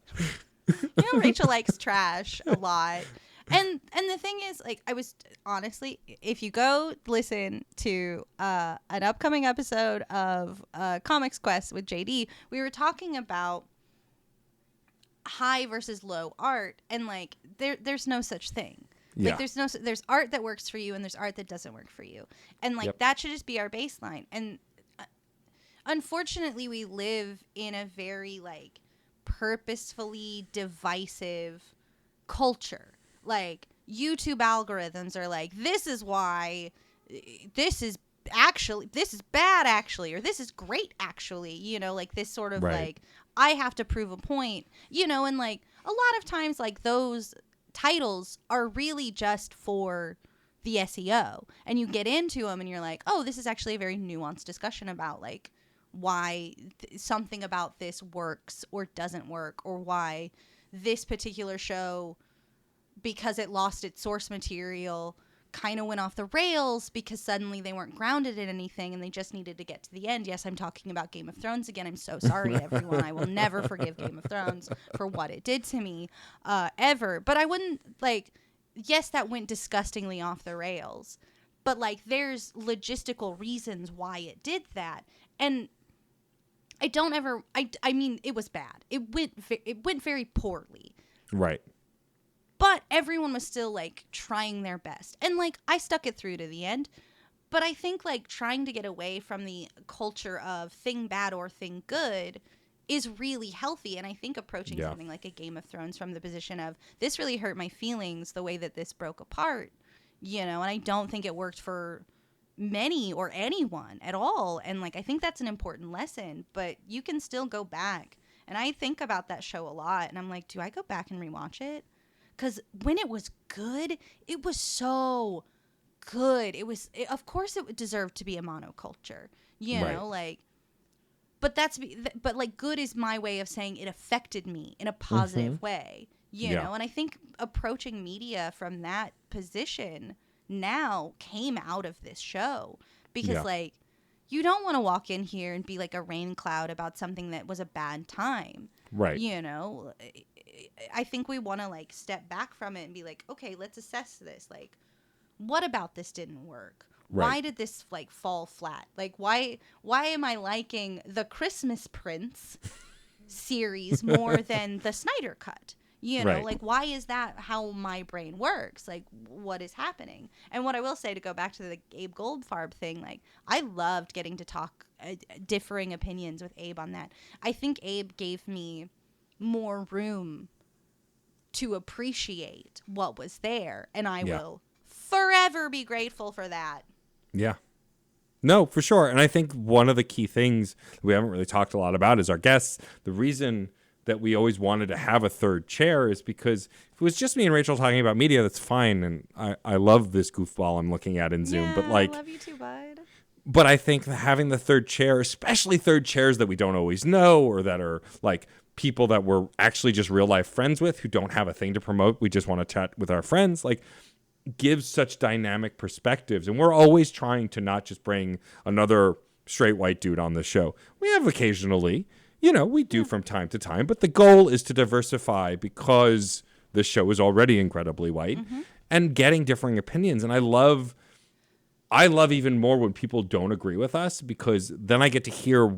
Rachel likes trash a lot. And the thing is, like, I was honestly, if you go listen to an upcoming episode of Comics Quest with JD, we were talking about high versus low art, and like there's no such thing. Yeah. Like there's art that works for you and there's art that doesn't work for you. And like that should just be our baseline. And unfortunately we live in a very like purposefully divisive culture. Like YouTube algorithms are like, this is why this is bad actually, or this is great actually, you know, like this sort of like, I have to prove a point, you know, and like a lot of times like those titles are really just for the SEO, and you get into them and you're like, oh, this is actually a very nuanced discussion about like why something about this works or doesn't work, or why this particular show, because it lost its source material, kind of went off the rails because suddenly they weren't grounded in anything and they just needed to get to the end. Yes, I'm talking about Game of Thrones again. I'm so sorry, everyone. I will never forgive Game of Thrones for what it did to me, ever. But I wouldn't, like, yes, that went disgustingly off the rails, but, like, there's logistical reasons why it did that. And I don't ever, I mean, it was bad. It went very poorly. Right. But everyone was still, like, trying their best. And, like, I stuck it through to the end. But I think, like, trying to get away from the culture of thing bad or thing good is really healthy. And I think approaching something like a Game of Thrones from the position of, this really hurt my feelings the way that this broke apart, you know, and I don't think it worked for many or anyone at all. And, like, I think that's an important lesson. But you can still go back. And I think about that show a lot. And I'm like, do I go back and rewatch it? Because when it was good, it was so good. Of course, it deserved to be a monoculture, you know, like. But like, good is my way of saying it affected me in a positive way, you know. And I think approaching media from that position now came out of this show, because like, you don't want to walk in here and be like a rain cloud about something that was a bad time, right? You know. I think we want to like step back from it and be like, okay, let's assess this. Like, what about this didn't work? Right. Why did this like fall flat? Like, why am I liking the Christmas Prince series more than the Snyder Cut? You know, like, why is that how my brain works? Like, what is happening? And what I will say, to go back to the Abe Goldfarb thing, like, I loved getting to talk differing opinions with Abe on that. I think Abe gave me more room to appreciate what was there, and I will forever be grateful for that. Yeah. No, for sure. And I think one of the key things we haven't really talked a lot about is our guests. The reason that we always wanted to have a third chair is because if it was just me and Rachel talking about media, that's fine. And I love this goofball I'm looking at in Zoom. But like, I love you too, bud. But I think having the third chair, especially third chairs that we don't always know or that are like people that we're actually just real life friends with who don't have a thing to promote, we just want to chat with our friends, like gives such dynamic perspectives. And we're always trying to not just bring another straight white dude on the show. We have occasionally, we do from time to time, but the goal is to diversify because the show is already incredibly white and getting differing opinions. And I love even more when people don't agree with us, because then I get to hear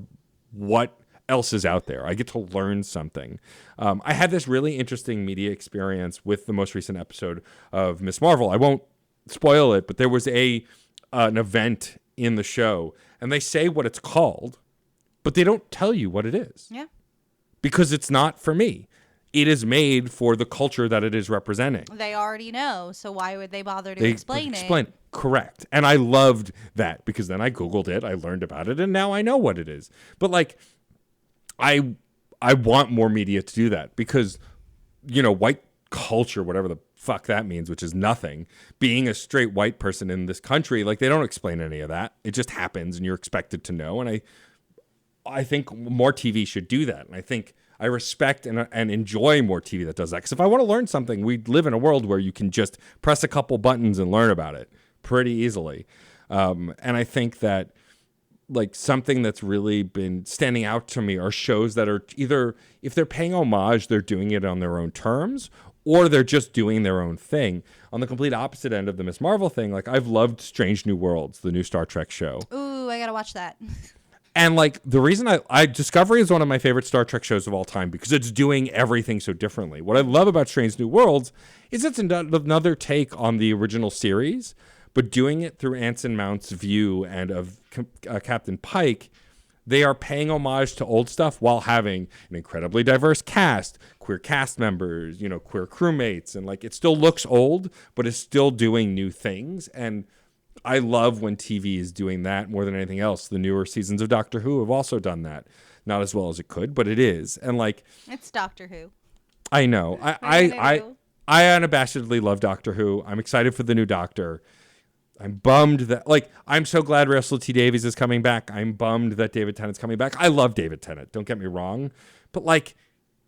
what else is out there. I get to learn something. I had this really interesting media experience with the most recent episode of Miss Marvel. I won't spoil it, but there was an event in the show, and they say what it's called, but they don't tell you what it is. Yeah. Because it's not for me. It is made for the culture that it is representing. They already know, so why would they bother to explain it? Correct. And I loved that, because then I Googled it, I learned about it, and now I know what it is. But like, I want more media to do that, because, white culture, whatever the fuck that means, which is nothing, being a straight white person in this country, like they don't explain any of that. It just happens and you're expected to know. And I think more TV should do that. And I think I respect and enjoy more TV that does that. Because if I want to learn something, we live in a world where you can just press a couple buttons and learn about it pretty easily. And I think that like something that's really been standing out to me are shows that are either, if they're paying homage, they're doing it on their own terms, or they're just doing their own thing. On the complete opposite end of the Miss Marvel thing, like I've loved Strange New Worlds, the new Star Trek show. Ooh, I gotta watch that. And like the reason I Discovery is one of my favorite Star Trek shows of all time, because it's doing everything so differently. What I love about Strange New Worlds is it's another take on the original series, but doing it through Anson Mount's view and of Captain Pike. They are paying homage to old stuff while having an incredibly diverse cast, queer cast members, queer crewmates, and like it still looks old, but it's still doing new things. And I love when TV is doing that more than anything else. The newer seasons of Doctor Who have also done that. Not as well as it could, but it is. And like, it's Doctor Who. I know. I unabashedly love Doctor Who. I'm excited for the new Doctor. I'm bummed that, like, I'm so glad Russell T Davies is coming back. I'm bummed that David Tennant's coming back. I love David Tennant. Don't get me wrong, but like,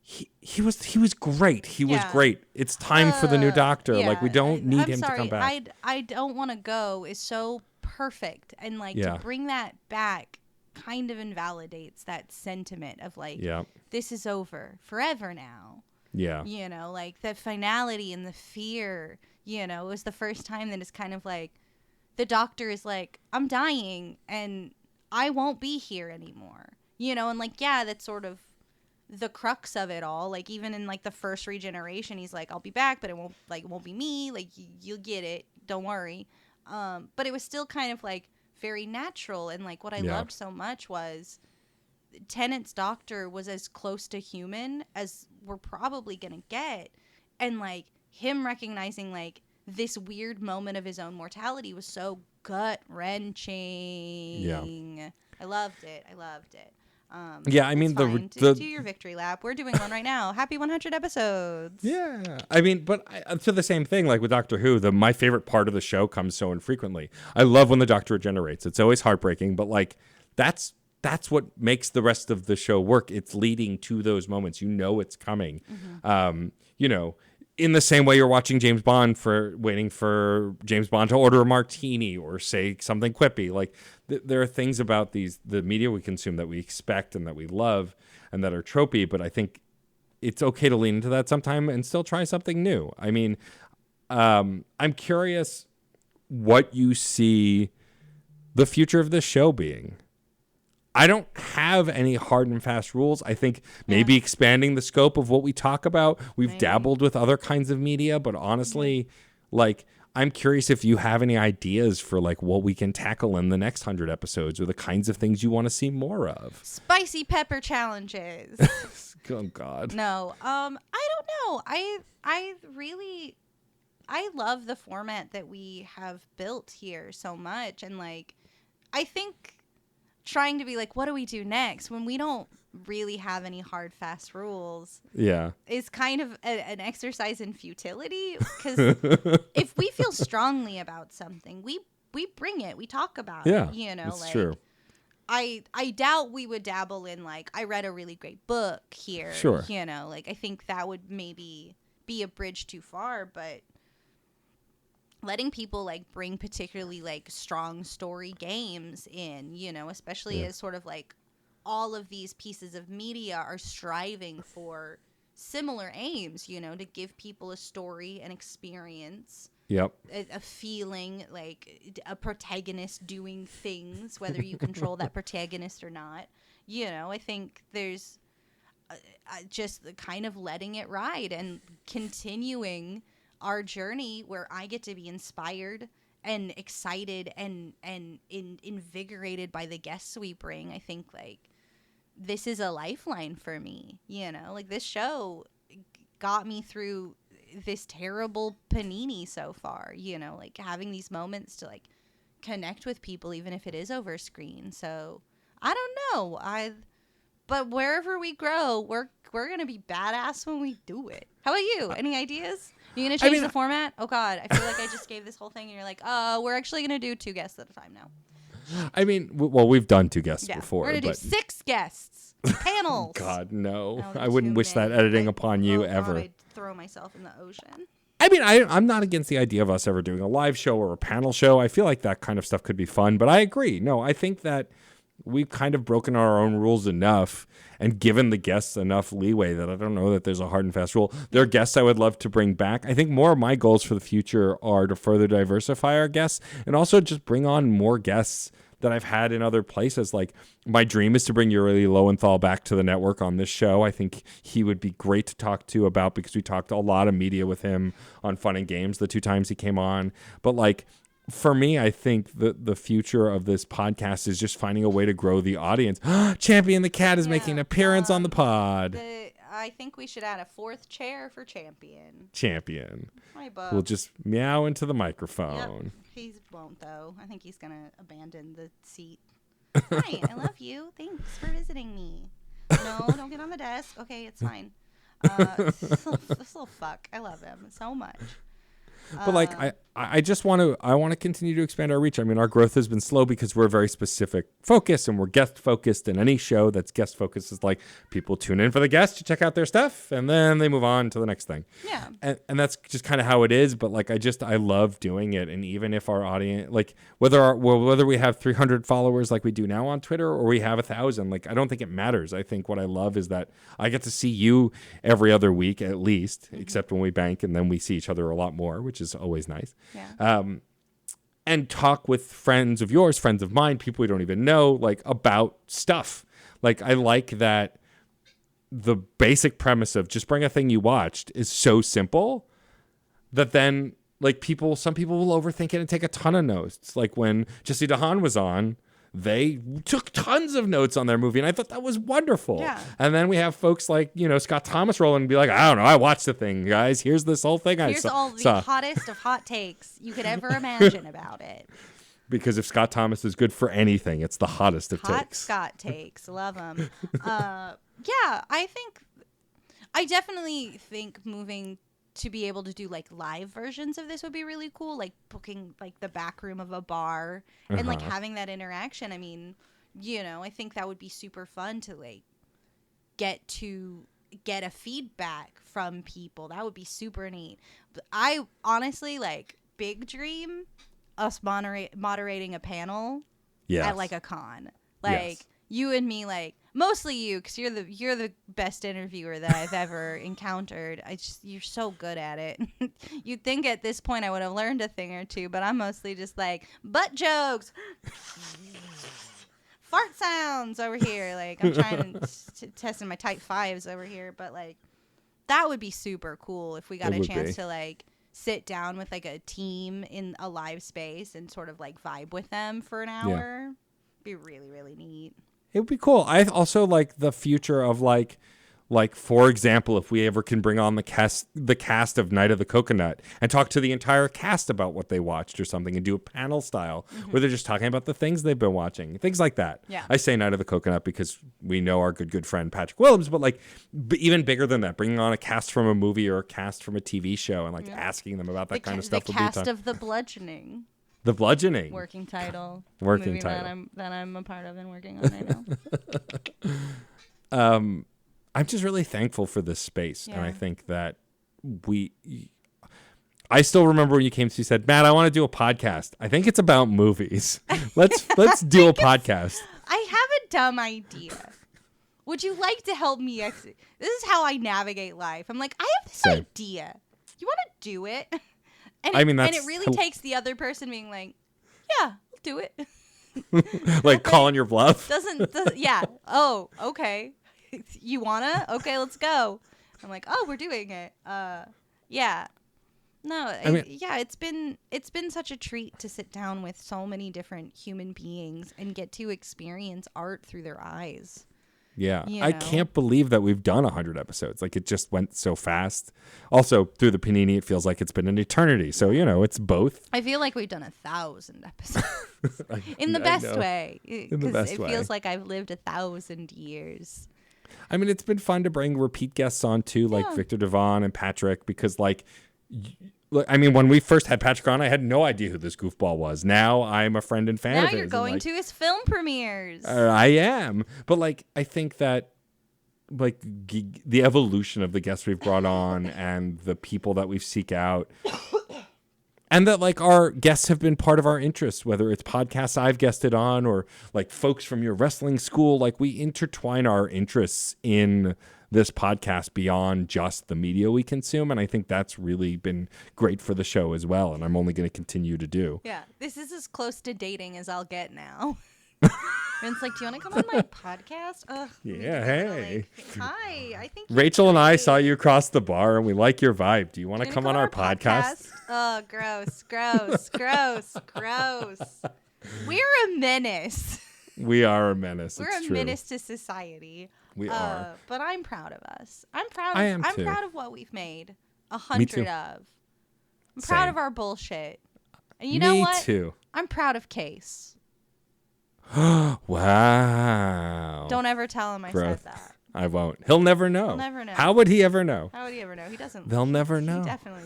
he was great. He was great. It's time for the new Doctor. Yeah, like, we don't need him to come back. I don't want to go is so perfect, and like to bring that back kind of invalidates that sentiment of like, this is over forever now. Yeah. Like the finality and the fear. It was the first time that it's kind of like, the Doctor is like, I'm dying and I won't be here anymore. And like, that's sort of the crux of it all. Like even in like the first regeneration, he's like, I'll be back, but it won't be me. Like you'll get it. Don't worry. But it was still kind of like very natural. And like what I loved so much was Tennant's Doctor was as close to human as we're probably going to get. And like him recognizing like this weird moment of his own mortality was so gut-wrenching. Yeah. I loved it. I mean, do your victory lap. We're doing one right now. Happy 100 episodes. Yeah. I mean, but to the same thing, like with Doctor Who, my favorite part of the show comes so infrequently. I love when the Doctor regenerates. It's always heartbreaking, but like that's what makes the rest of the show work. It's leading to those moments. It's coming. Mm-hmm. In the same way you're watching James Bond waiting for James Bond to order a martini or say something quippy. Like there are things about the media we consume that we expect and that we love and that are tropey, but I think it's okay to lean into that sometime and still try something new. I mean, I'm curious what you see the future of this show being. I don't have any hard and fast rules. I think maybe expanding the scope of what we talk about. We've dabbled with other kinds of media, but honestly, like, I'm curious if you have any ideas for like what we can tackle in the next 100 episodes or the kinds of things you want to see more of. Spicy pepper challenges. Oh God. No. I don't know. I love the format that we have built here so much. And like, I think trying to be like, what do we do next when we don't really have any hard, fast rules is kind of an exercise in futility. Because if we feel strongly about something, we bring it. We talk about Yeah, it, you know, it's like true. I doubt we would dabble in like I read a really great book here. Sure. You know, like I think that would maybe be a bridge too far, but letting people like bring particularly like strong story games in, you know, especially as sort of like all of these pieces of media are striving for similar aims, you know, to give people a story, an experience, Yep. a feeling, like a protagonist doing things, whether you control that protagonist or not. You know, I think there's just kind of letting it ride and continuing our journey where I get to be inspired and excited and invigorated by the guests we bring. I think like this is a lifeline for me, you know, like this show got me through this terrible panini so far, you know, like having these moments to like connect with people, even if it is over screen. So I don't know. But wherever we grow, we're going to be badass when we do it. How about you? Any ideas? You going to change the format? Oh God. I feel like I just gave this whole thing and you're like, we're actually going to do 2 guests at a time now. I mean, well, we've done 2 guests before. We're going to do 6 guests. Panels. God, no. Oh, I wouldn't wish that editing upon you ever. God, I'd throw myself in the ocean. I mean, I'm not against the idea of us ever doing a live show or a panel show. I feel like that kind of stuff could be fun, but I agree. No, I think that we've kind of broken our own rules enough and given the guests enough leeway that I don't know that there's a hard and fast rule. There are guests I would love to bring back. I think more of my goals for the future are to further diversify our guests and also just bring on more guests that I've had in other places. Like my dream is to bring Yuri Lowenthal back to the network on this show. I think he would be great to talk to about because we talked a lot of media with him on Fun and Games the 2 times he came on. But like for me, I think the future of this podcast is just finding a way to grow the audience. Champion the Cat is making an appearance on the pod. I think we should add a 4th chair for Champion. My bug. We'll just meow into the microphone. Yep. He won't, though. I think he's going to abandon the seat. Hi, I love you. Thanks for visiting me. No, don't get on the desk. Okay, it's fine. This little fuck. I love him so much. But like I just want to continue to expand our reach. I mean, our growth has been slow because we're a very specific focus and we're guest focused, and any show that's guest focused is like people tune in for the guest to check out their stuff and then they move on to the next thing. Yeah. And that's just kind of how it is, but like I love doing it. And even if our audience, like whether we have 300 followers like we do now on Twitter or we have 1,000, like I don't think it matters. I think what I love is that I get to see you every other week at least, except when we bank, and then we see each other a lot more, which is always nice. Yeah. And talk with friends of yours, friends of mine, people we don't even know, like about stuff. Like I like that the basic premise of just bring a thing you watched is so simple that then like some people will overthink it and take a ton of notes. Like when Jesse DeHaan was on, they took tons of notes on their movie, and I thought that was wonderful. Yeah. And then we have folks like, Scott Thomas rolling and be like, I don't know, I watched the thing, guys. Here's this whole thing I saw. Here's all the hottest of hot takes you could ever imagine about it. Because if Scott Thomas is good for anything, it's the hottest of Hot takes. Scott takes. Love him. I definitely think moving to be able to do like live versions of this would be really cool, like booking like the back room of a bar and like having that interaction. I mean, I think that would be super fun to like get a feedback from people. That would be super neat. But I honestly like big dream us moderating a panel at like a con. Like you and me, like mostly you, because you're the best interviewer that I've ever encountered. You're so good at it. You'd think at this point I would have learned a thing or two, but I'm mostly just like butt jokes, fart sounds over here. Like I'm trying to testing my type 5s over here, but like that would be super cool if we got a chance to like sit down with like a team in a live space and sort of like vibe with them for an hour. Be really, really neat. It would be cool. I also like the future of like for example, if we ever can bring on the cast of Night of the Coconut and talk to the entire cast about what they watched or something and do a panel style where they're just talking about the things they've been watching, things like that. Yeah. I say Night of the Coconut because we know our good friend Patrick Willems, but like even bigger than that, bringing on a cast from a movie or a cast from a TV show and like asking them about that kind of stuff would be fun. The cast of The Bludgeoning. The Bludgeoning. Working title. Working movie title. that I'm a part of and working on right now. I'm just really thankful for this space. Yeah. And I think that I still remember when you came to, you said, Matt, I want to do a podcast. I think it's about movies. Let's do a podcast. I have a dumb idea. Would you like to help me? This is how I navigate life. I'm like, I have this Same. idea. You want to do it? And I mean, and that's it really takes the other person being like, yeah, I'll do it. Like calling your bluff. Doesn't yeah. Oh, okay. You wanna? Okay, let's go. I'm like, oh, we're doing it. Yeah. No, it's been such a treat to sit down with so many different human beings and get to experience art through their eyes. Yeah. You I know? can't believe that we've done 100 episodes. Like, it just went so fast. Also, through the panini, it feels like it's been an eternity. So, it's both. I feel like we've done 1,000 episodes in the best way. In the best way. It feels like I've lived 1,000 years. I mean, it's been fun to bring repeat guests on too, like Victor Devon and Patrick, because when we first had Patrick on, I had no idea who this goofball was. Now I'm a friend and fan Now of his. you're going to his film premieres. I am. But I think that the evolution of the guests we've brought on and the people that we seek out, and that our guests have been part of our interests, whether it's podcasts I've guested on or folks from your wrestling school, we intertwine our interests in this podcast beyond just the media we consume. And I think that's really been great for the show as well. And I'm only going to continue to do. Yeah. This is as close to dating as I'll get now. And it's like, do you want to come on my podcast? Yeah, hey. Hi, I think Rachel and I saw you across the bar and we like your vibe. Do you want to come on our podcast? Oh, gross. We're a menace. We are a menace. We're it's a true. menace to society. We are. But I'm proud of us. I'm proud of what we've made 100 of. I'm proud of our bullshit. And you know what? Me too. I'm proud of Case. Wow. Don't ever tell him I said that. I won't. He'll never know. He'll never know. How would he ever know? He doesn't. They'll never know. He definitely.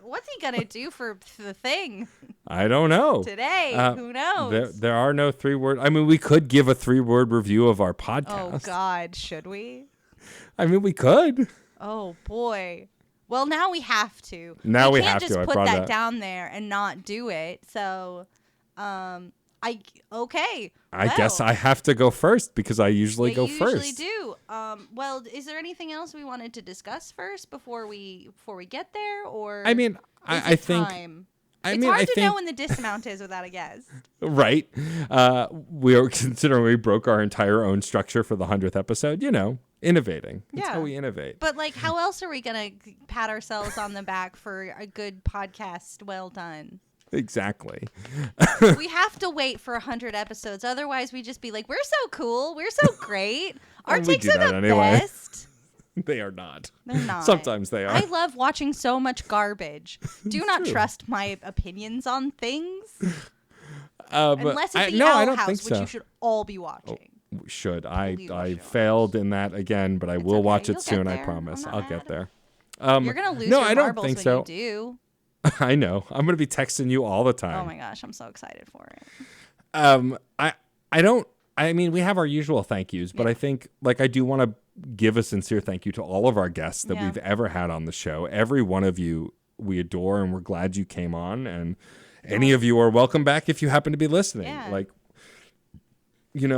What's he gonna do for the thing? I don't know. Today, who knows? There are no 3-word. I mean, we could give a 3-word review of our podcast. Oh God, should we? I mean, we could. Oh boy. Well, now we have to. Now we can't have just to. I put brought that that down there and not do it. So, okay. I guess I have to go first because I usually go you first. Usually do. Well, is there anything else we wanted to discuss first before we get there, or? I mean, I think. Time? It's hard to know when the dismount is without a guest. Right. We are considering we broke our entire own structure for the 100th episode. Innovating. That's how we innovate. But how else are we gonna pat ourselves on the back for a good podcast? Well done. Exactly. We have to wait for 100 episodes. Otherwise, we just be like, we're so cool. We're so great. Our takes are the best. They are not. They're not. Sometimes they are. I love watching so much garbage. Do not trust my opinions on things. Unless it's the Owl House, which you should all be watching. We should. I failed in that again, but I will watch it soon. I promise. I'll get there. You're gonna lose your I don't marbles think when so. you do. I know. I'm gonna be texting you all the time. Oh my gosh, I'm so excited for it. I mean, we have our usual thank yous, but I think I do want to give a sincere thank you to all of our guests that we've ever had on the show. Every one of you we adore, and we're glad you came on. And any of you are welcome back if you happen to be listening. Yeah.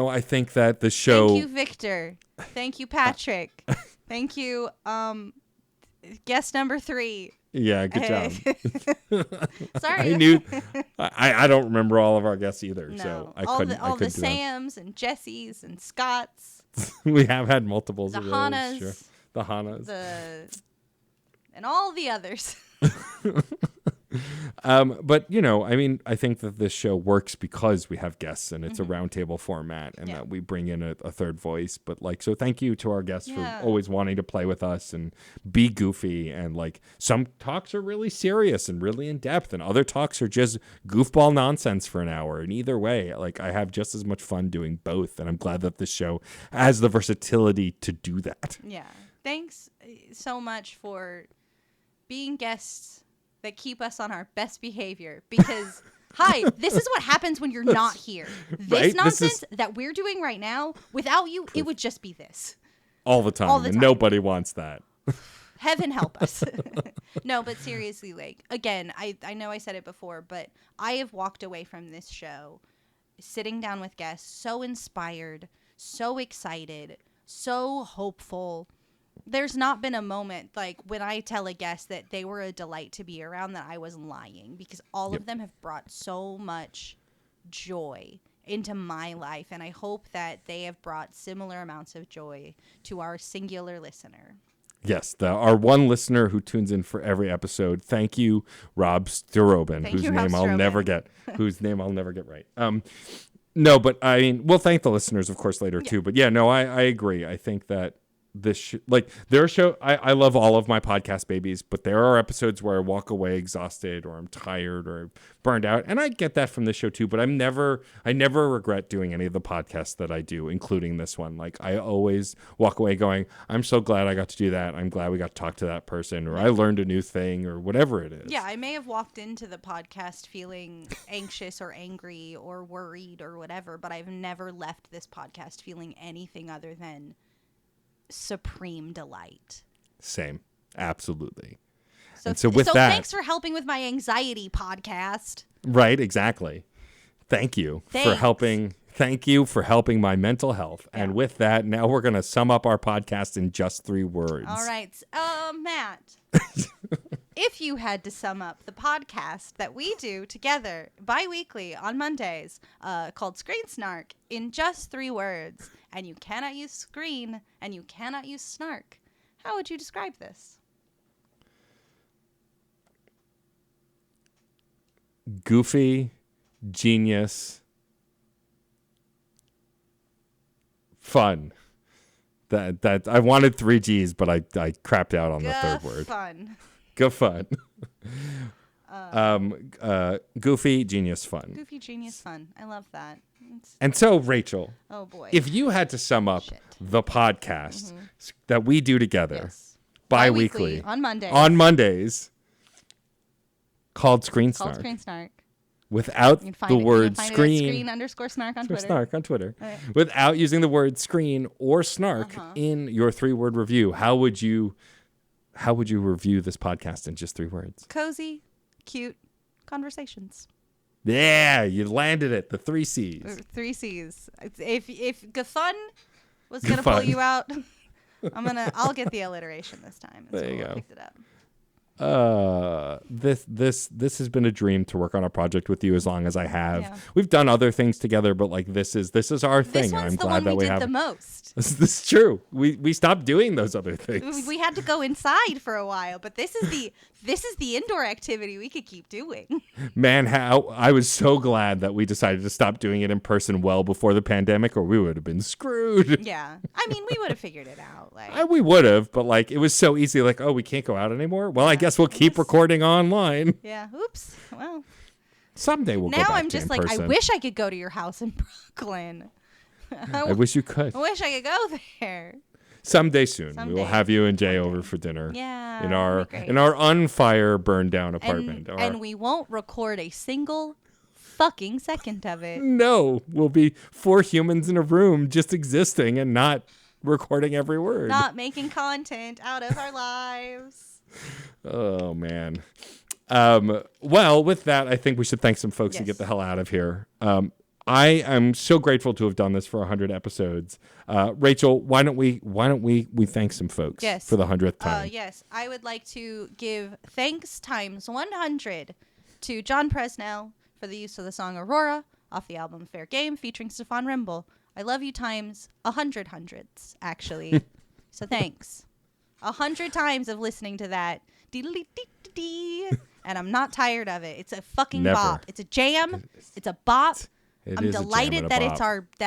I think that the show. Thank you, Victor. Thank you, Patrick. Thank you, guest number 3. Yeah, good job. Sorry. I knew. I don't remember all of our guests either, No. so I all couldn't. All the do Sams and Jessies and Scotts. We have had multiples The of those. Hanas. Sure. The Hanas. And all the others. But I mean, I think that this show works because we have guests and it's a roundtable format, and that we bring in a third voice. But so thank you to our guests for always wanting to play with us and be goofy. And some talks are really serious and really in depth, and other talks are just goofball nonsense for an hour. And either way, I have just as much fun doing both. And I'm glad that this show has the versatility to do that. Yeah. Thanks so much for being guests that keep us on our best behavior, because Hi, this is what happens when you're not here. This Right? nonsense that we're doing right now, without you, it would just be this. All the time. All the And time. nobody wants that. Heaven help us. No, but seriously, like, again, I know I said it before, but I have walked away from this show sitting down with guests so inspired, so excited, so hopeful. There's not been a moment, like, when I tell a guest that they were a delight to be around, that I wasn't lying, because all of them have brought so much joy into my life, and I hope that they have brought similar amounts of joy to our singular listener. Yes, our one listener who tunes in for every episode. Thank you, Rob Starobin, whose name I'll never get right. No, but I mean, we'll thank the listeners, of course, later too. But yeah, no, I agree. I think that this their show. I love all of my podcast babies, but there are episodes where I walk away exhausted, or I'm tired, or burned out, and I get that from this show too. But I never regret doing any of the podcasts that I do, including this one. Like, I always walk away going, I'm so glad I got to do that. I'm glad we got to talk to that person, or I learned a new thing, or whatever it is. Yeah, I may have walked into the podcast feeling anxious or angry or worried or whatever, but I've never left this podcast feeling anything other than supreme delight. Same. Absolutely. So with that, thanks for helping with my anxiety podcast. Right, exactly. Thank you for helping. Thank you for helping my mental health. Yeah. And with that, now we're going to sum up our podcast in just 3 words. All right. Matt, if you had to sum up the podcast that we do together bi-weekly on Mondays, called Screen Snark, in just 3 words, and you cannot use screen and you cannot use snark, how would you describe this? Goofy, genius, fun. That I wanted 3 G's, but I crapped out on the 3rd word. Fun. Go fun. Goofy, genius, fun. Goofy, genius, fun. I love that. And so, Rachel, oh boy, if you had to sum up the podcast that we do together bi-weekly on Mondays, called Screen Snark. Without the word screen _snark on Twitter. Snark on Twitter. Right. Without using the word screen or snark in your 3-word review, how would you review this podcast in just 3 words? Cozy, cute conversations. Yeah, you landed it. The 3 C's. 3 C's. If Gafun was gonna pull you out, I'll get the alliteration this time. There you go. Picked it up. This has been a dream to work on a project with you as long as I have. Yeah. We've done other things together, but like this is our thing. This one's I'm the glad one that we did have the most. This is true. We stopped doing those other things. We had to go inside for a while, but this is the indoor activity we could keep doing. Man, how I was so glad that we decided to stop doing it in person well before the pandemic, or we would have been screwed. Yeah, I mean, we would have figured it out. We would have, but like it was so easy. Like, oh, we can't go out anymore. Well, I guess we'll keep recording online. Yeah. Oops. Well, someday we'll go back now I'm to just in like, person. I wish I could go to your house in Brooklyn. I wish you could. I wish I could go there. Someday soon, we will have you and Jay over for dinner. Yeah, in our unfire burned down apartment. And we won't record a single fucking second of it. No, we'll be 4 humans in a room just existing and not recording every word. Not making content out of our lives. Oh man. Well, with that, I think we should thank some folks and get the hell out of here. I am so grateful to have done this for 100 episodes. Rachel, why don't we thank some folks for the 100th time? Yes, I would like to give thanks times 100 to John Presnell for the use of the song Aurora off the album Fair Game featuring Stefan Rimble. I love you times 100 hundreds, actually. So thanks. 100 times of listening to that. And I'm not tired of it. It's a fucking bop. It's a jam. It's a bop. I'm delighted that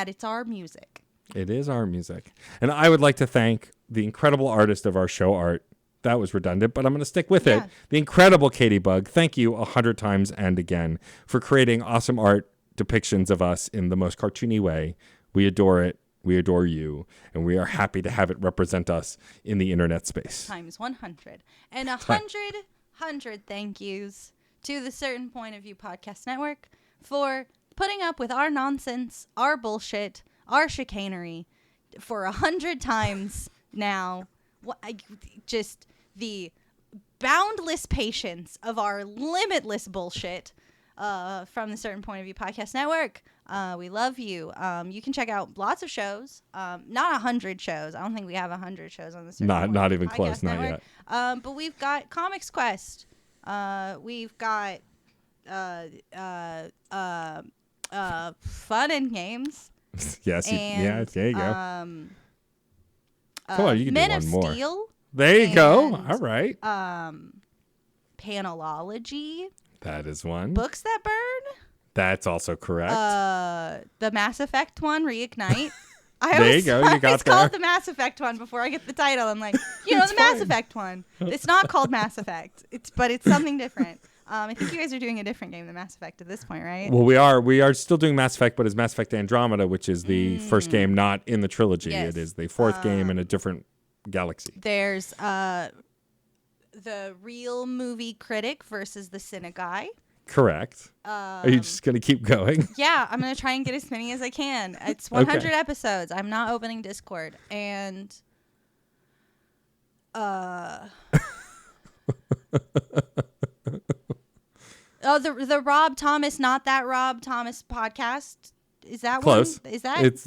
it's our music. It is our music. And I would like to thank the incredible artist of our show art. That was redundant, but I'm going to stick with it. The incredible Katie Bug. Thank you 100 times and again for creating awesome art depictions of us in the most cartoony way. We adore it. We adore you. And we are happy to have it represent us in the internet space. Times 100. And 100 thank yous to the Certain Point of View Podcast Network for putting up with our nonsense, our bullshit, our chicanery for 100 times now. Just the boundless patience of our limitless bullshit from the Certain Point of View Podcast Network. We love you. You can check out lots of shows. Not 100 shows. I don't think we have 100 shows on the Certain Point Not of even View close. Podcast Not Network. yet. But we've got Comics Quest. We've got Fun and Games. Yes. And, there you go. Come on, you can Men do of one more. Steel. There you go. And, All right. Panelology. That is one. Books That Burn. That's also correct. The Mass Effect one, Reignite. There you go. You got it's called there. the Mass Effect one before I get the title. I'm like, the Mass fine. Effect one. It's not called Mass Effect. But it's something different. I think you guys are doing a different game than Mass Effect at this point, right? Well, we are still doing Mass Effect, but it's Mass Effect Andromeda, which is the first game not in the trilogy. Yes. It is the fourth game in a different galaxy. There's the Real Movie Critic versus the Cine Guy. Correct. Are you just going to keep going? Yeah, I'm going to try and get as many as I can. It's 100 Okay. episodes. I'm not opening Discord. And the Rob Thomas, Not That Rob Thomas podcast. Is that Close. one? Is that? It's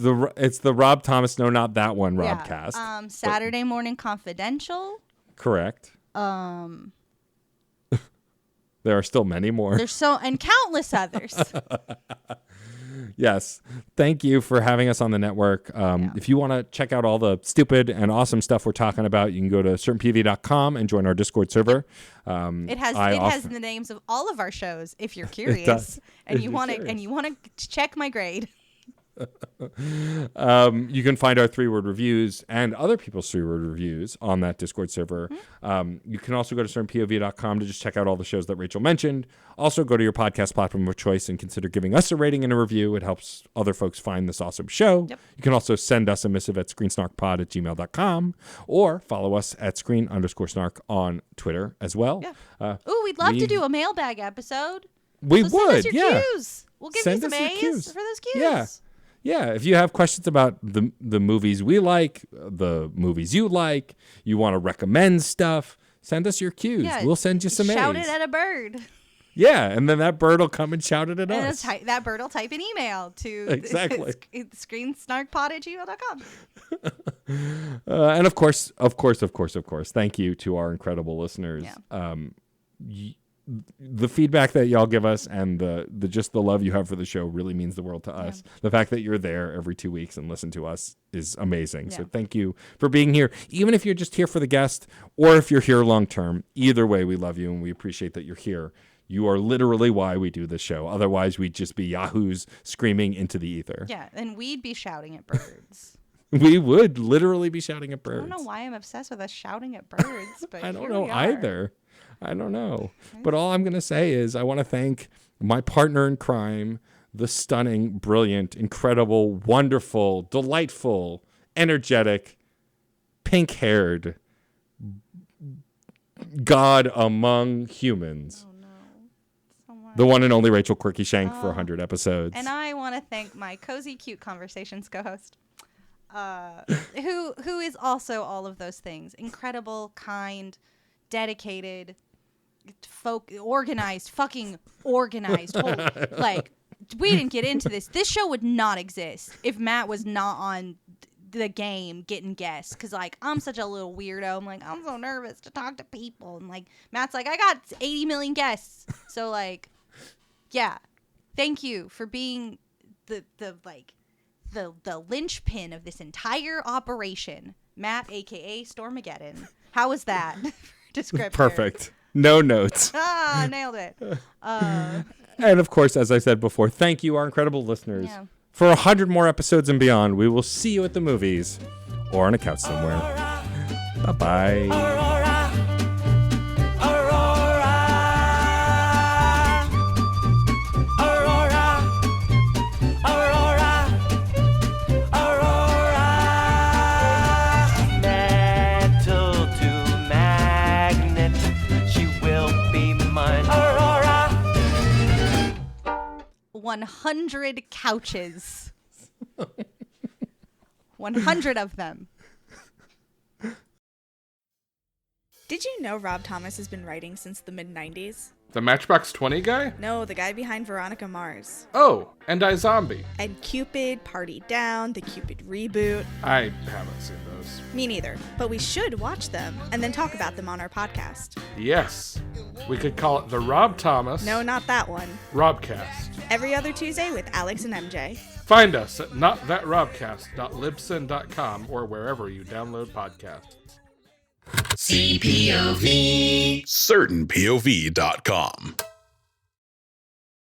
the Rob Thomas, no, not that one, Rob cast. Saturday Morning Confidential. Correct. There are still many more. There's and countless others. Yes. Thank you for having us on the network. If you want to check out all the stupid and awesome stuff we're talking about, you can go to certainpv.com and join our Discord server. It has the names of all of our shows if you're curious and you want to check my grade. You can find our 3-word reviews and other people's 3-word reviews on that Discord server. You can also go to certainpov.com to just check out all the shows that Rachel mentioned. Also, go to your podcast platform of choice and consider giving us a rating and a review. It helps other folks find this awesome show. Yep. You can also send us a missive at screensnarkpod@gmail.com or follow us at screen_snark on Twitter as well. Yeah. We'd love to do a mailbag episode. We So would, send us your yeah. cues. We'll give Send you some us your A's cues. for those cues. Yeah. Yeah, if you have questions about the movies we like, the movies you like, you want to recommend stuff, send us your cues. Yeah, We'll send you some Shout A's. it at a bird. Yeah, and then that bird will come and shout it at And us. that bird will type an email to Exactly. screensnarkpod@gmail.com. And of course, thank you to our incredible listeners. Yeah. The feedback that y'all give us and the just the love you have for the show really means the world to us. The fact that you're there every 2 weeks and listen to us is amazing. Yeah. So thank you for being here. Even if you're just here for the guest or if you're here long term, either way, we love you and we appreciate that you're here. You are literally why we do this show. Otherwise, we'd just be yahoos screaming into the ether. Yeah, and we'd be shouting at birds. We would literally be shouting at I birds. don't know why I'm obsessed with us shouting at birds, but I don't here know we are. either. I don't know. But all I'm going to say is I want to thank my partner in crime, the stunning, brilliant, incredible, wonderful, delightful, energetic, pink-haired God among humans. Oh, no. So much. The one and only Rachel Quirky Shank for 100 episodes. And I want to thank my Cozy Cute Conversations co-host, who is also all of those things. Incredible, kind, dedicated, fucking organized. Like, we didn't get into this. This show would not exist if Matt was not on the game getting guests. Because, like, I'm such a little weirdo. I'm like, I'm so nervous to talk to people. And, like, Matt's like, I got 80 million guests. So, like, yeah. Thank you for being the linchpin of this entire operation. Matt, a.k.a. Stormageddon. How was that? Descriptor. Perfect. No notes. Nailed it. And of course, as I said before, thank you, our incredible listeners. Yeah. For 100 more episodes and beyond, we will see you at the movies or on a couch somewhere. Bye-bye. Aurora, Aurora, Aurora, Aurora, metal to magnet, she will be mine. Aurora. 100 couches. 100 of them. Did you know Rob Thomas has been writing since the mid-90s? The Matchbox 20 guy? No, the guy behind Veronica Mars. Oh, and iZombie. And Cupid, Party Down, the Cupid reboot. I haven't seen those. Me neither, but we should watch them and then talk about them on our podcast. Yes. We could call it the Rob Thomas. No, not that one. Robcast. Every other Tuesday with Alex and MJ. Find us at notthatrobcast.libsyn.com or wherever you download podcasts. CPOV. CertainPOV.com.